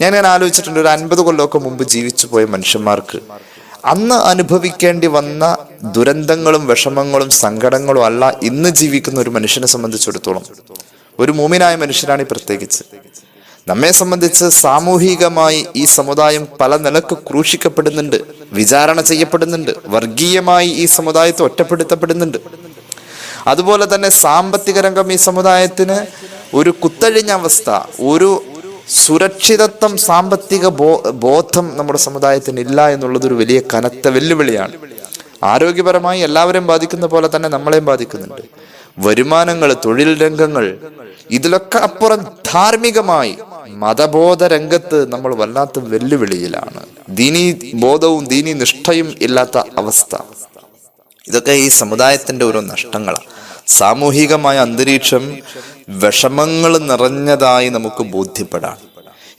ഞാൻ ആലോചിച്ചിട്ടുണ്ട്, ഒരു 50 കൊല്ലമൊക്കെ മുമ്പ് ജീവിച്ചു പോയ മനുഷ്യന്മാർക്ക് അന്ന് അനുഭവിക്കേണ്ടി വന്ന ദുരന്തങ്ങളും വിഷമങ്ങളും സങ്കടങ്ങളും അല്ല ഇന്ന് ജീവിക്കുന്ന ഒരു മനുഷ്യനെ സംബന്ധിച്ചിടത്തോളം. ഒരു മുഅ്മിനായ മനുഷ്യനാണ് പ്രത്യേകിച്ച്. നമ്മെ സംബന്ധിച്ച് സാമൂഹികമായി ഈ സമുദായം പല നിലക്ക് ക്രൂശിക്കപ്പെടുന്നുണ്ട്, വിചാരണ ചെയ്യപ്പെടുന്നുണ്ട്, വർഗീയമായി ഈ സമുദായത്തെ ഒറ്റപ്പെടുത്തപ്പെടുന്നുണ്ട്. അതുപോലെ തന്നെ സാമ്പത്തിക രംഗം ഈ സമുദായത്തിന് ഒരു കുത്തഴിഞ്ഞ അവസ്ഥ, ഒരു സുരക്ഷിതത്വം, സാമ്പത്തിക ബോധം നമ്മുടെ സമുദായത്തിന് ഇല്ല എന്നുള്ളത് ഒരു വലിയ കനത്ത വെല്ലുവിളിയാണ്. ആരോഗ്യപരമായി എല്ലാവരെയും ബാധിക്കുന്ന പോലെ തന്നെ നമ്മളെയും ബാധിക്കുന്നുണ്ട്. വരുമാനങ്ങൾ, തൊഴിൽ രംഗങ്ങൾ, ഇതിലൊക്കെ അപ്പുറം ധാർമ്മികമായി മതബോധ രംഗത്ത് നമ്മൾ വല്ലാത്ത വെല്ലുവിളിയിലാണ്. ദീനീ ബോധവും ദീനീ നിഷ്ഠയും ഇല്ലാത്ത അവസ്ഥ, ഇതൊക്കെ ഈ സമുദായത്തിന്റെ ഓരോ നഷ്ടങ്ങളാണ്. സാമൂഹികമായ അന്തരീക്ഷം വിഷമങ്ങൾ നിറഞ്ഞതായി നമുക്ക് ബോധ്യപ്പെടാം.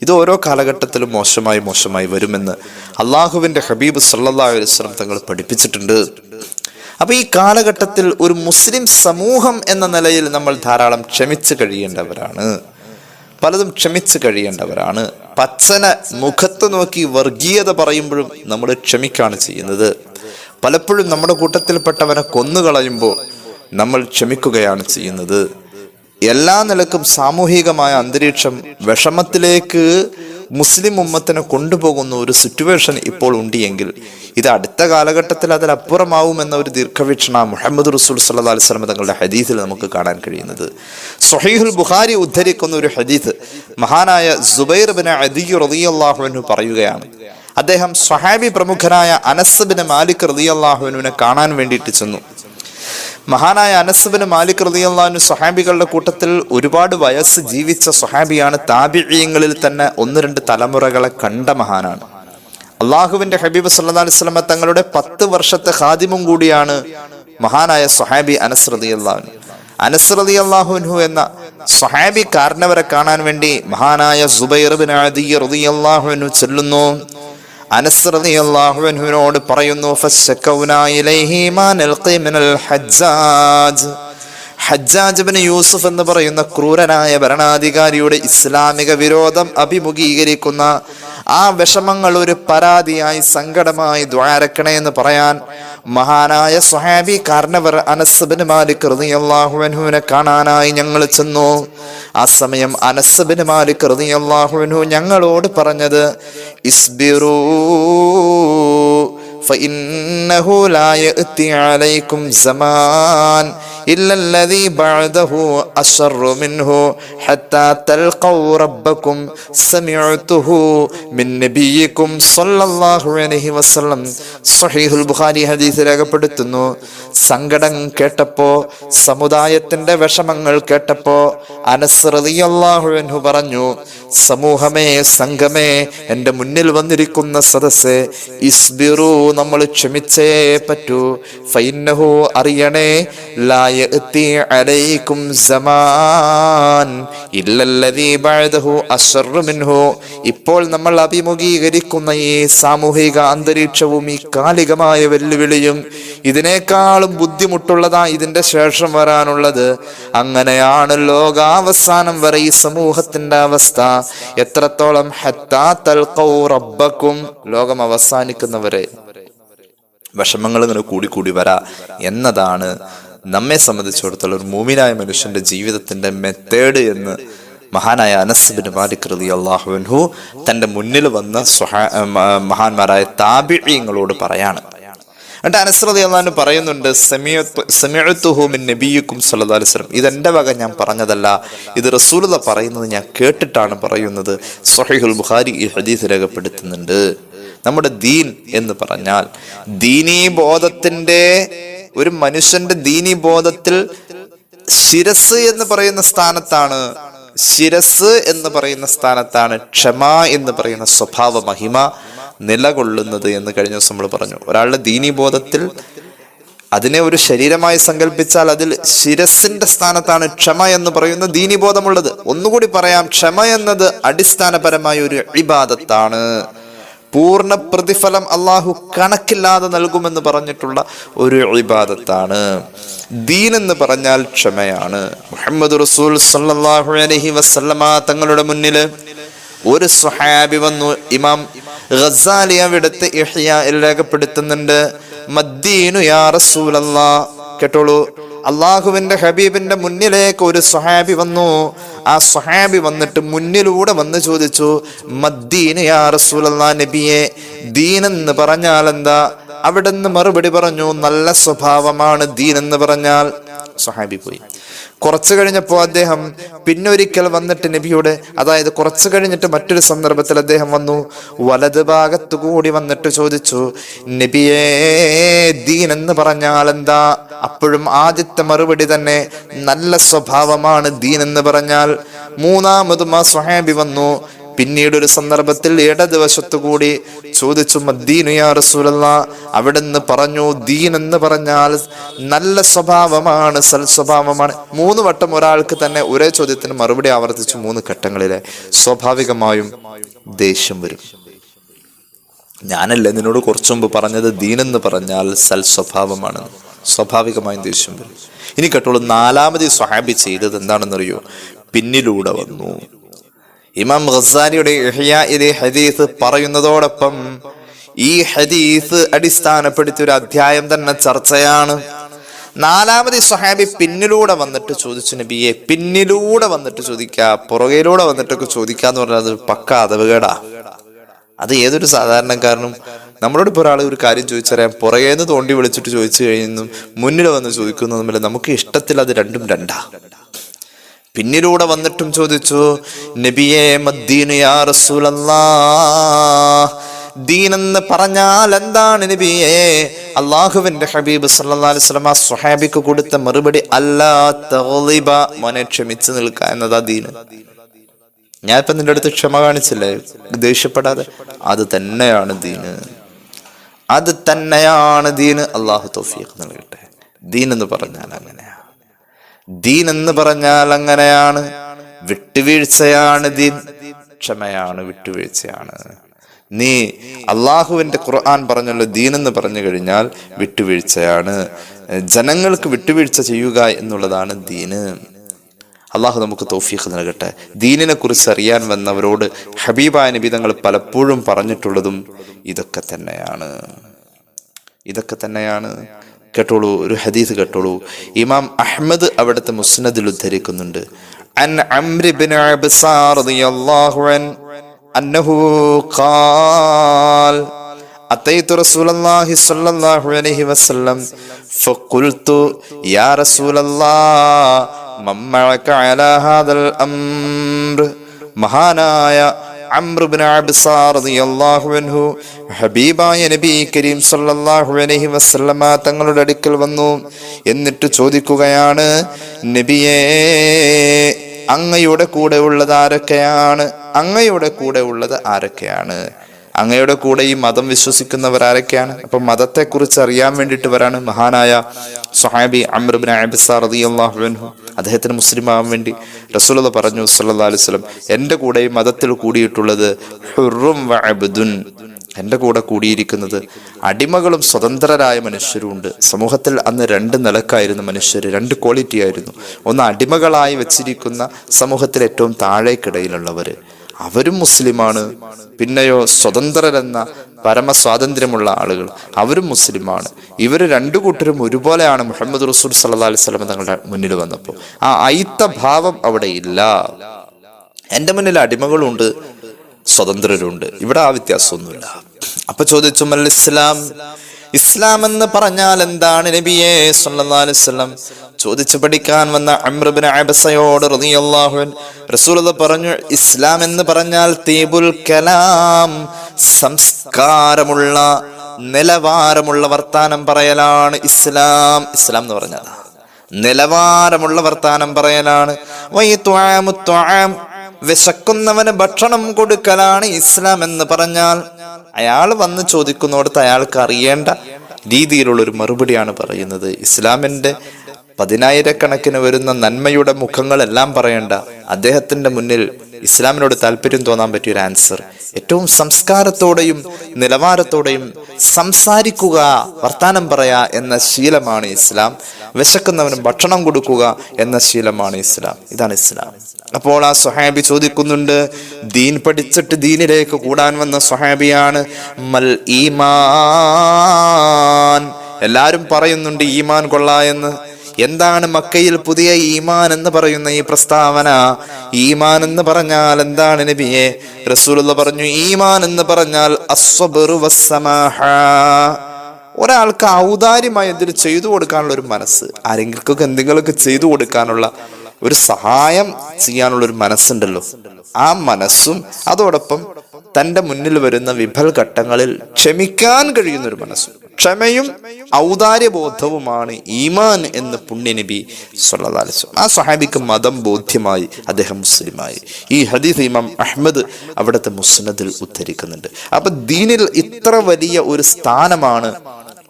ഇത് ഓരോ കാലഘട്ടത്തിലും മോശമായി വരുമെന്ന് അള്ളാഹുവിന്റെ ഹബീബ് സല്ലല്ലാഹു അലൈഹി വസല്ലം തങ്ങൾ പഠിപ്പിച്ചിട്ടുണ്ട്. അപ്പൊ ഈ കാലഘട്ടത്തിൽ ഒരു മുസ്ലിം സമൂഹം എന്ന നിലയിൽ നമ്മൾ ധാരാളം ക്ഷമിച്ചു കഴിയേണ്ടവരാണ്. പലതും ക്ഷമിച്ചു കഴിയേണ്ടവരാണ്. പച്ചന മുഖത്ത് നോക്കി വർഗീയത പറയുമ്പോഴും നമ്മൾ ക്ഷമിക്കാണ് ചെയ്യുന്നത്. പലപ്പോഴും നമ്മുടെ കൂട്ടത്തിൽപ്പെട്ടവനെ കൊന്നുകളയുമ്പോൾ നമ്മൾ ക്ഷമിക്കുകയാണ് ചെയ്യുന്നത്. എല്ലാ നിലക്കും സാമൂഹികമായ അന്തരീക്ഷം വിഷമത്തിലേക്ക് മുസ്ലിം ഉമ്മത്തിനെ കൊണ്ടുപോകുന്ന ഒരു സിറ്റുവേഷൻ ഇപ്പോൾ ഉണ്ട് എങ്കിൽ ഇത് അടുത്ത കാലഘട്ടത്തിൽ അതിലപ്പുറമാവുമെന്ന ഒരു ദീർഘവീക്ഷണ മുഹമ്മദ് റസൂൽ സല്ലല്ലാഹു അലൈഹി വസല്ലം തങ്ങളുടെ ഹദീസിൽ നമുക്ക് കാണാൻ കഴിയുന്നത്. സ്വഹീഹുൽ ബുഖാരി ഉദ്ധരിക്കുന്ന ഒരു ഹദീസ് മഹാനായ സുബൈർ ബിൻ അദി റളിയല്ലാഹു അൻഹു പറയുകയാണ്. അദ്ദേഹം സ്വഹാബി പ്രമുഖനായ അനസ് ബിൻ മാലിക് റളിയല്ലാഹു അൻഹുവിനെ കാണാൻ വേണ്ടിയിട്ട് ചെന്നു. മഹാനായ അനസ് ബിൻ മാലിക് റളിയല്ലാഹു അൻഹു സ്വഹാബികളുടെ കൂട്ടത്തിൽ ഒരുപാട് വയസ്സ് ജീവിച്ച സ്വഹാബിയാണ്. താബിഈങ്ങളിൽ തന്നെ 1-2 തലമുറകളെ കണ്ട മഹാനാണ്. അള്ളാഹുവിന്റെ ഹബീബ് സല്ലല്ലാഹു അലൈഹി വസല്ലം തങ്ങളുടെ 10 വർഷത്തെ ഖാദിമും കൂടിയാണ് മഹാനായ സ്വഹാബി അനസ് റളിയല്ലാഹു അൻഹു. അനസ് റളിയല്ലാഹു അൻഹു എന്ന സ്വഹാബി കാരണവരെ കാണാൻ വേണ്ടി മഹാനായ സുബൈർ ബിൻ അദി റളിയല്ലാഹു അൻഹു ചെല്ലുന്നു. അനസ് റളിയല്ലാഹു അൻഹുവിനോട് പറയുന്നു, ഫശകൗനാ ഇലൈഹി മാ നൽഖി മിനൽ ഹജ്ജാജ് ബിൻ യൂസുഫ് എന്ന് പറയുന്ന ക്രൂരനായ ഭരണാധികാരിയുടെ ഇസ്ലാമിക വിരോധം അഭിമുഖീകരിക്കുന്ന ആ വിഷമങ്ങൾ ഒരു പരാതിയായി, സങ്കടമായി ദ്വാരക്കണേ എന്ന് പറയാൻ മഹാനായ സ്വഹാബി കാരണവർ അനസ് ബിൻ മാലിക് റളിയല്ലാഹു അൻഹുവിനെ കാണാനായി ഞങ്ങൾ ചെന്നു. ആ സമയം അനസ് ബിൻ മാലിക് റളിയല്ലാഹു അൻഹു ഞങ്ങളോട് പറഞ്ഞത്, ഇസ്ബിറൂ ഫഇന്നഹു ലാ യഅതി അലൈക്കും സമാൻ إلا الذي بعده أشر منه حتى تلقوا ربكم سمعته من نبيكم صلى الله عليه وسلم. സ്വഹീഹുൽ ബുഖാരി ഹദീസ് രേഖപ്പെടുത്തുന്നു. സങ്കടം കേട്ടപ്പോ, സമുദായത്തിന്റെ വിഷമങ്ങൾ കേട്ടപ്പോ അനസ് റളിയല്ലാഹു അൻഹു പറഞ്ഞു, സമൂഹമേ, സംഘമേ, എന്റെ മുന്നിൽ വന്നിരിക്കുന്ന സദസ്സേ, ഇസ്ബിറു, നമ്മൾ ക്ഷമിച്ചേ പറ്റൂ. ഫഇന്നഹു, അറിയണേ, ലാ യഅതി അലൈക്കും സമാൻ ഇല്ലല്ലദീ ബഅദഹു അശ്റു മിൻഹു. ഇപ്പോൾ നമ്മൾ അഭിമുഖീകരിക്കുന്ന ഈ സാമൂഹിക അന്തരീക്ഷവും ഈ കാലികമായ വെല്ലുവിളിയും ഇതിനേക്കാളും ബുദ്ധിമുട്ടുള്ളതാ ഇതിന്റെ ശേഷം വരാനുള്ളത്. അങ്ങനെയാണ് ലോകാവസാനം വരെ ഈ സമൂഹത്തിന്റെ അവസ്ഥ. എത്രത്തോളം? ഹത്താ തൽഖൗ റബ്ബക്കും, ലോകം അവസാനിക്കുന്നവരെ വിഷമങ്ങൾ ഇങ്ങനെ കൂടിക്കൂടി വരാ എന്നതാണ് നമ്മെ സംബന്ധിച്ചിടത്തോളം ഒരു മുഅ്മിനായ മനുഷ്യന്റെ ജീവിതത്തിന്റെ മെത്തേഡ് എന്ന് മഹാനായ അനസ് ബിൻ മാലിക് റളിയല്ലാഹു അൻഹു തന്റെ മുന്നിൽ വന്ന മഹാന്മാരായ താബിഈങ്ങളോട് പറയാണ്. എന്നിട്ട് അനസ് റളിയല്ലാഹു അൻഹു പറയുന്നുണ്ട്, സമിഅതുഹു മിൻ നബിയിക്കും സല്ലല്ലാഹു അലൈഹി വസല്ലം, ഇതെന്റെ വക ഞാൻ പറഞ്ഞതല്ല, ഇത് റസൂലുള്ളാഹി പറയുന്നത് ഞാൻ കേട്ടിട്ടാണ് പറയുന്നത്. സ്വഹീഹുൽ ബുഖാരി ഈ ഹദീസ് രേഖപ്പെടുത്തുന്നുണ്ട്. നമ്മുടെ ദീൻ എന്ന് പറഞ്ഞാൽ ദീനീ ബോധത്തിന്റെ, ഒരു മനുഷ്യന്റെ ദീനീ ബോധത്തിൽ ശിരസ് എന്ന് പറയുന്ന സ്ഥാനത്താണ്, ശിരസ് എന്ന് പറയുന്ന സ്ഥാനത്താണ് ക്ഷമ എന്ന് പറയുന്ന സ്വഭാവ മഹിമ നിലകൊള്ളുന്നത് എന്ന് കഴിഞ്ഞ ദിവസം നമ്മൾ പറഞ്ഞു. ഒരാളുടെ ദീനീ ബോധത്തിൽ അതിനെ ഒരു ശരീരമായി സങ്കല്പിച്ചാൽ അതിൽ ശിരസിന്റെ സ്ഥാനത്താണ് ക്ഷമ എന്ന് പറയുന്ന ദീനീ ബോധമുള്ളത്. ഒന്നുകൂടി പറയാം, ക്ഷമ എന്നത് അടിസ്ഥാനപരമായ ഒരു ഇബാദത്താണ്. പൂർണ്ണ പ്രതിഫലം അള്ളാഹു കണക്കില്ലാതെ നൽകുമെന്ന് പറഞ്ഞിട്ടുള്ള ഒരു ഇബാദത്താണ്. ദീൻ എന്ന് പറഞ്ഞാൽ ക്ഷമയാണ്. മുഹമ്മദ് റസൂൽ സല്ലല്ലാഹു അലൈഹി വസല്ലമ തങ്ങളുടെ മുന്നിൽ ഒരു സ്വഹാബി വന്നു. ഇമാം ഗസാലി അവിടുത്തെ ഇഹ്യായിൽ രേഖപ്പെടുത്തുന്നുണ്ട്, മദ്ദീനു യാ റസൂലല്ലാഹ്. കേട്ടോളൂ, അള്ളാഹുവിന്റെ ഹബീബിന്റെ മുന്നിലേക്ക് ഒരു സ്വഹാബി വന്നു. ആ സ്വഹാബി വന്നിട്ട് മുന്നിലൂടെ വന്ന് ചോദിച്ചു, മദ്ദീനു യാ റസൂലല്ലാഹ്, നബിയെ, ദീൻ എന്ന് പറഞ്ഞാൽ എന്താ? അവിടുന്ന് മറുപടി പറഞ്ഞു, നല്ല സ്വഭാവമാണ് ദീൻ എന്ന് പറഞ്ഞാൽ. സ്വഹാബി പോയി. കുറച്ചു കഴിഞ്ഞപ്പോ അദ്ദേഹം പിന്നൊരിക്കൽ വന്നിട്ട് നബിയോട്, അതായത് കുറച്ചു കഴിഞ്ഞിട്ട് മറ്റൊരു സന്ദർഭത്തിൽ അദ്ദേഹം വന്നു, വലത് ഭാഗത്തു കൂടി വന്നിട്ട് ചോദിച്ചു, നബിയേ ദീൻ എന്ന് പറഞ്ഞാൽ എന്താ? അപ്പോഴും ആദ്യത്തെ മറുപടി തന്നെ, നല്ല സ്വഭാവമാണ് ദീൻ എന്ന് പറഞ്ഞാൽ. മൂന്നാമതും ആ സ്വഹാബി വന്നു. പിന്നീട് ഒരു സന്ദർഭത്തിൽ ഇടതുവശത്തു കൂടി ചോദിച്ചു, മദ്ദീനു യാ റസൂലല്ലാഹ്. അവിടുന്ന് പറഞ്ഞു, ദീൻ എന്ന് പറഞ്ഞാൽ നല്ല സ്വഭാവമാണ്, സൽസ്വഭാവമാണ്. 3 വട്ടം ഒരാൾക്ക് തന്നെ ഒരേ ചോദ്യത്തിന് മറുപടി ആവർത്തിച്ചു 3 ഘട്ടങ്ങളിലെ. സ്വാഭാവികമായും ദേഷ്യം വരും. ഞാനല്ലേ നിന്നോട് കുറച്ചു മുമ്പ് പറഞ്ഞത് ദീൻ എന്ന് പറഞ്ഞാൽ സൽസ്വഭാവമാണ്? സ്വാഭാവികമായും ദേഷ്യം വരും. ഇനി കേട്ടോളൂ, 4ാമത് സ്വഹാബി ചെയ്തത് എന്താണെന്നറിയോ? പിന്നിലൂടെ വന്നു. ഇമാം ഗസാലിയുടെ ഇഹ്യാഇലെ ഹദീസ് പറയുന്നതോടൊപ്പം ഈ ഹദീസ് അടിസ്ഥാനപ്പെടുത്തിയ ഒരു അധ്യായം തന്നെ ചർച്ചയാണ്. 4ാമത് സ്വഹാബി പിന്നിലൂടെ വന്നിട്ട് ചോദിച്ചു, നബിയെ പിന്നിലൂടെ വന്നിട്ട് ചോദിക്കുക, പുറകിലൂടെ വന്നിട്ടൊക്കെ ചോദിക്കാന്ന് പറഞ്ഞാൽ അത് പക്ക അഥവകേടാ. അത് ഏതൊരു സാധാരണക്കാരനും, നമ്മളോട് ഇപ്പോൾ ഒരാൾ ഒരു കാര്യം ചോദിച്ചറിയാം, പുറകേന്ന് തോണ്ടി വിളിച്ചിട്ട് ചോദിച്ചു കഴിയുന്നു മുന്നിൽ വന്ന് ചോദിക്കുന്നു തമ്മിൽ നമുക്ക് ഇഷ്ടത്തിൽ അത് രണ്ടും രണ്ടാ. പിന്നിലൂടെ വന്നിട്ടും ചോദിച്ചു, നബിയേ മദ്ദീനു യാ റസൂലല്ലാഹ്, ദീൻ എന്ന് പറഞ്ഞാൽ എന്താണ് നബിയേ? അല്ലാഹുവിന്റെ ഹബീബ് സല്ലല്ലാഹു അലൈഹി വസല്ലം സ്വഹാബിക്ക് കൊടുത്ത മറുപടി, അല്ലാ തഗ്ളിബ, മോനെ ക്ഷമിച്ചു നിൽക്കുക എന്നതാ ദീന്. ഞാനിപ്പോ നിന്റെ അടുത്ത് ക്ഷമ കാണിച്ചില്ലേ, ദേഷ്യപ്പെടാതെ, അത് തന്നെയാണ് ദീന്, അത് തന്നെയാണ് ദീന്. അല്ലാഹു തൗഫീഖ് നൽകട്ടെ. ദീൻ എന്ന് പറഞ്ഞാൽ അങ്ങനെയാണ്, ദീൻ എന്ന് പറഞ്ഞാൽ അങ്ങനെയാണ്. വിട്ടുവീഴ്ചയാണ് ദീൻ, ക്ഷമയാണ്, വിട്ടുവീഴ്ചയാണ്. നീ അള്ളാഹുവിന്റെ ഖുർആൻ പറഞ്ഞല്ലോ, ദീൻ എന്ന് പറഞ്ഞു കഴിഞ്ഞാൽ വിട്ടുവീഴ്ചയാണ്. ജനങ്ങൾക്ക് വിട്ടുവീഴ്ച ചെയ്യുക എന്നുള്ളതാണ് ദീന്. അള്ളാഹു നമുക്ക് തൗഫീഖ് നൽകട്ടെ. ദീനിനെ കുറിച്ച് അറിയാൻ വന്നവരോട് ഹബീബായ നബി തങ്ങൾ പലപ്പോഴും പറഞ്ഞിട്ടുള്ളതും ഇതൊക്കെ തന്നെയാണ്, ഇതൊക്കെ തന്നെയാണ്. കേട്ടോളൂ, ഒരു ഹദീസ് കേട്ടോളൂ. ഇമാം അഹ്മദ് അവിടുത്തെ മുസ്നദിൽ ഉദ്ധരിക്കുന്നുണ്ട്, അൻ അംർ ഇബ്നു അബ്സ റളിയല്ലാഹു അൻഹു അന്നഹു ഖാൽ അതൈതു റസൂലല്ലാഹി സ്വല്ലല്ലാഹു അലൈഹി വസല്ലം ഫഖുൽതു യാ റസൂലല്ലാഹ് മൻ മഅക അലാ ഹാദൽ അംർ. മഹാനായ അംർ ഇബ്നു അബ്സ റളിയല്ലാഹു അൻഹു ഹബീബായ നബി കരീം സല്ലല്ലാഹു അലൈഹി വസല്ലമ തങ്ങളുടെ അടുക്കൽ വന്നു. എന്നിട്ട് ചോദിക്കുകയാണ്, നബിയേ അങ്ങയുടെ കൂടെ ഉള്ളത് ആരൊക്കെയാണ്? അങ്ങയുടെ കൂടെ ഉള്ളത് ആരൊക്കെയാണ്? അങ്ങയുടെ കൂടെ ഈ മതം വിശ്വസിക്കുന്നവർ ആരൊക്കെയാണ്? അപ്പൊ മതത്തെ കുറിച്ച് അറിയാൻ വേണ്ടിയിട്ട് വരാണ് മഹാനായ സ്വഹാബി അംർ ഇബ്നു അബ്സ റളിയല്ലാഹു അൻഹു. അദ്ദേഹത്തിന് മുസ്ലിം ആവാൻ വേണ്ടി റസൂലുള്ളാഹി പറഞ്ഞു സല്ലല്ലാഹു അലൈഹി വസല്ലം, എന്റെ കൂടെ ഈ മതത്തിൽ കൂടിയിട്ടുള്ളത് ഹുറും വ അബ്ദുൻ, എന്റെ കൂടെ കൂടിയിരിക്കുന്നത് അടിമകളും സ്വതന്ത്രരായ മനുഷ്യരും ഉണ്ട്. സമൂഹത്തിൽ അന്ന് 2 നിലക്കായിരുന്നു മനുഷ്യർ, 2 ക്വാളിറ്റി ആയിരുന്നു. ഒന്ന് അടിമകളായി വെച്ചിരിക്കുന്ന സമൂഹത്തിൽ ഏറ്റവും താഴേക്കിടയിലുള്ളവര്, അവരും മുസ്ലിമാണ്. പിന്നെയോ സ്വതന്ത്രരെന്ന പരമസ്വാതന്ത്ര്യമുള്ള ആളുകൾ, അവരും മുസ്ലിമാണ്. ഇവർ 2 കൂട്ടരും ഒരുപോലെയാണ് മുഹമ്മദ് റസൂൽ സല്ലല്ലാഹു അലൈഹി വസല്ലം തങ്ങളുടെ മുന്നിൽ വന്നപ്പോൾ. ആ ഐത്ത ഭാവം അവിടെ ഇല്ല. എൻ്റെ മുന്നിൽ അടിമകളുണ്ട്, സ്വതന്ത്രരുണ്ട്, ഇവിടെ ആ വ്യത്യാസമൊന്നുമില്ല. അപ്പൊ ചോദിച്ചു, മൽ ഇസ്ലാം, ഇസ്ലാം എന്ന് പറഞ്ഞാൽ എന്താണ് നബിയേ സല്ലല്ലാഹു അലൈഹി വസല്ലം? ചോദിച്ചു പഠിക്കാൻ വന്ന അംർ ഇബ്നു അബ്സയോട് റളിയല്ലാഹു അൻഹു റസൂലുള്ളാഹി പറഞ്ഞു, ഇസ്ലാം എന്ന് പറഞ്ഞാൽ തീബുൽ കലാം, സംസ്കാരമുള്ള നിലവാരമുള്ള വർത്താനം പറയലാണ് ഇസ്ലാം. ഇസ്ലാം എന്ന് പറഞ്ഞാൽ നിലവാരമുള്ള വർത്താനം പറയലാണ്. വയതുആമു തുആം, വിശക്കുന്നവന് ഭക്ഷണം കൊടുക്കലാണ് ഇസ്ലാം എന്ന് പറഞ്ഞാൽ. അയാൾ വന്ന് ചോദിക്കുന്നിടത്ത് അയാൾക്ക് അറിയേണ്ട രീതിയിലുള്ള ഒരു മറുപടിയാണ് പറയുന്നത്. ഇസ്ലാമിന്റെ 10,000 വരുന്ന നന്മയുടെ മുഖങ്ങളെല്ലാം പറയേണ്ട അദ്ദേഹത്തിന്റെ മുന്നിൽ ഇസ്ലാമിനോട് താല്പര്യം തോന്നാൻ പറ്റിയൊരു ആൻസർ, ഏറ്റവും സംസ്കാരത്തോടെയും നിലവാരത്തോടെയും സംസാരിക്കുക, വർത്താനം പറയാ എന്ന ശീലമാണ് ഇസ്ലാം. വിശക്കുന്നവന് ഭക്ഷണം കൊടുക്കുക എന്ന ശീലമാണ് ഇസ്ലാം. ഇതാണ് ഇസ്ലാം. അപ്പോൾ ആ സ്വഹാബി ചോദിക്കുന്നുണ്ട്, ദീൻ പഠിച്ചിട്ട് ദീനിലേക്ക് കൂടാൻ വന്ന സ്വഹാബിയാണ്. മൽ ഈമാൻ. എല്ലാരും പറയുന്നുണ്ട് ഈമാൻ കൊള്ളാ എന്ന്. എന്താണ് മക്കയിൽ പുതിയ ഈമാൻ എന്ന് പറയുന്ന ഈ പ്രസ്താവന? ഈമാൻ എന്ന് പറഞ്ഞാൽ എന്താണ് നബിയെ? റസൂലുള്ളാഹി പറഞ്ഞു, ഈമാൻ എന്ന് പറഞ്ഞാൽ അസ്സബ്റു വസ്സമാഹ, ഒരാൾക്ക് ഔദാര്യമായി എന്തെങ്കിലും ചെയ്തു കൊടുക്കാനുള്ള ഒരു മനസ്സ്, ആരെങ്കിലും എന്തെങ്കിലുമൊക്കെ ചെയ്തു കൊടുക്കാനുള്ള ഒരു സഹായം ചെയ്യാനുള്ള ഒരു മനസ്സുണ്ടല്ലോ, ആ മനസ്സും അതോടൊപ്പം തൻ്റെ മുന്നിൽ വരുന്ന വിഫൽ ഘട്ടങ്ങളിൽ ക്ഷമിക്കാൻ കഴിയുന്ന ഒരു മനസ്സും, ക്ഷമയും ഔദാര്യബോധവുമാണ് ഈമാൻ എന്ന് പുണ്യനബി സ്വല്ലല്ലാഹു അലൈഹി വസല്ലം. ആ സ്വഹാബിക്ക് മതം ബോധ്യമായി, അദ്ദേഹം മുസ്ലിമായി. ഈ ഹദീസ് ഇമാം അഹ്മദ് അവിടുത്തെ മുസ്നദിൽ ഉദ്ധരിക്കുന്നുണ്ട്. അപ്പൊ ദീനിൽ ഇത്ര വലിയ ഒരു സ്ഥാനമാണ്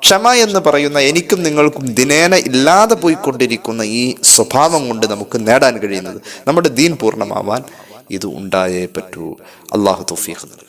ക്ഷമ എന്ന് പറയുന്ന എനിക്കും നിങ്ങൾക്കും ദിനേന ഇല്ലാതെ പോയിക്കൊണ്ടിരിക്കുന്ന ഈ സ്വഭാവം കൊണ്ട് നമുക്ക് നേടാൻ കഴിയുന്നത്. നമ്മുടെ ദീൻ പൂർണ്ണമാവാൻ ഇത് ഉണ്ടായേ പറ്റൂ. അള്ളാഹു തൗഫീഖ് നൽകട്ടെ.